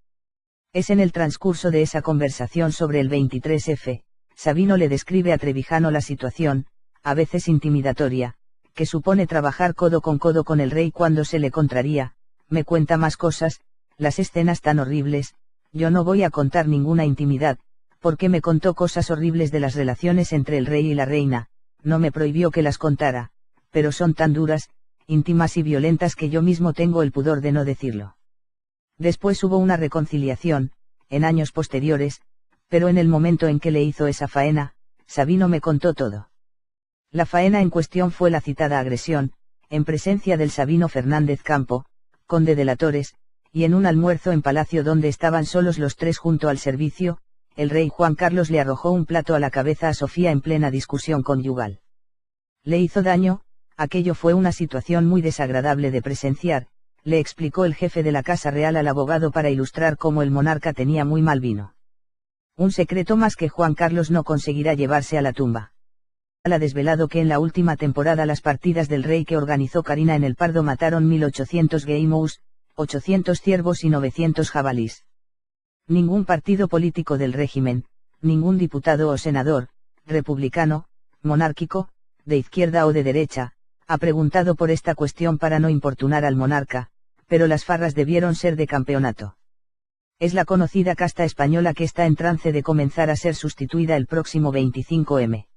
Es en el transcurso de esa conversación sobre el 23F, Sabino le describe a Trevijano la situación, a veces intimidatoria, que supone trabajar codo con el rey cuando se le contraría. Me cuenta más cosas, las escenas tan horribles, yo no voy a contar ninguna intimidad, porque me contó cosas horribles de las relaciones entre el rey y la reina, no me prohibió que las contara, pero son tan duras, íntimas y violentas que yo mismo tengo el pudor de no decirlo. Después hubo una reconciliación, en años posteriores, pero en el momento en que le hizo esa faena, Sabino me contó todo. La faena en cuestión fue la citada agresión, en presencia del Sabino Fernández Campo, conde de la Torres, y en un almuerzo en palacio donde estaban solos los tres junto al servicio, el rey Juan Carlos le arrojó un plato a la cabeza a Sofía en plena discusión conyugal. Le hizo daño, aquello fue una situación muy desagradable de presenciar, le explicó el jefe de la Casa Real al abogado para ilustrar cómo el monarca tenía muy mal vino. Un secreto más que Juan Carlos no conseguirá llevarse a la tumba. Ha desvelado que en la última temporada las partidas del rey que organizó Karina en el Pardo mataron 1800 gueimous, 800 ciervos y 900 jabalís. Ningún partido político del régimen, ningún diputado o senador, republicano, monárquico, de izquierda o de derecha, ha preguntado por esta cuestión para no importunar al monarca, pero las farras debieron ser de campeonato. Es la conocida casta española que está en trance de comenzar a ser sustituida el próximo 25M.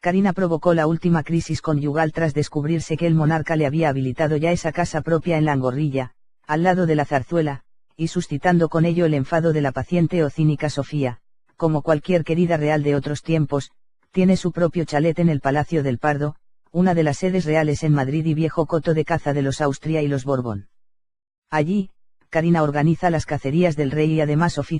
Karina provocó la última crisis conyugal tras descubrirse que el monarca le había habilitado ya esa casa propia en la Angorrilla, al lado de la Zarzuela, y suscitando con ello el enfado de la paciente o cínica Sofía. Como cualquier querida real de otros tiempos, tiene su propio chalet en el Palacio del Pardo, una de las sedes reales en Madrid y viejo coto de caza de los Austria y los Borbón. Allí, Karina organiza las cacerías del rey y además oficia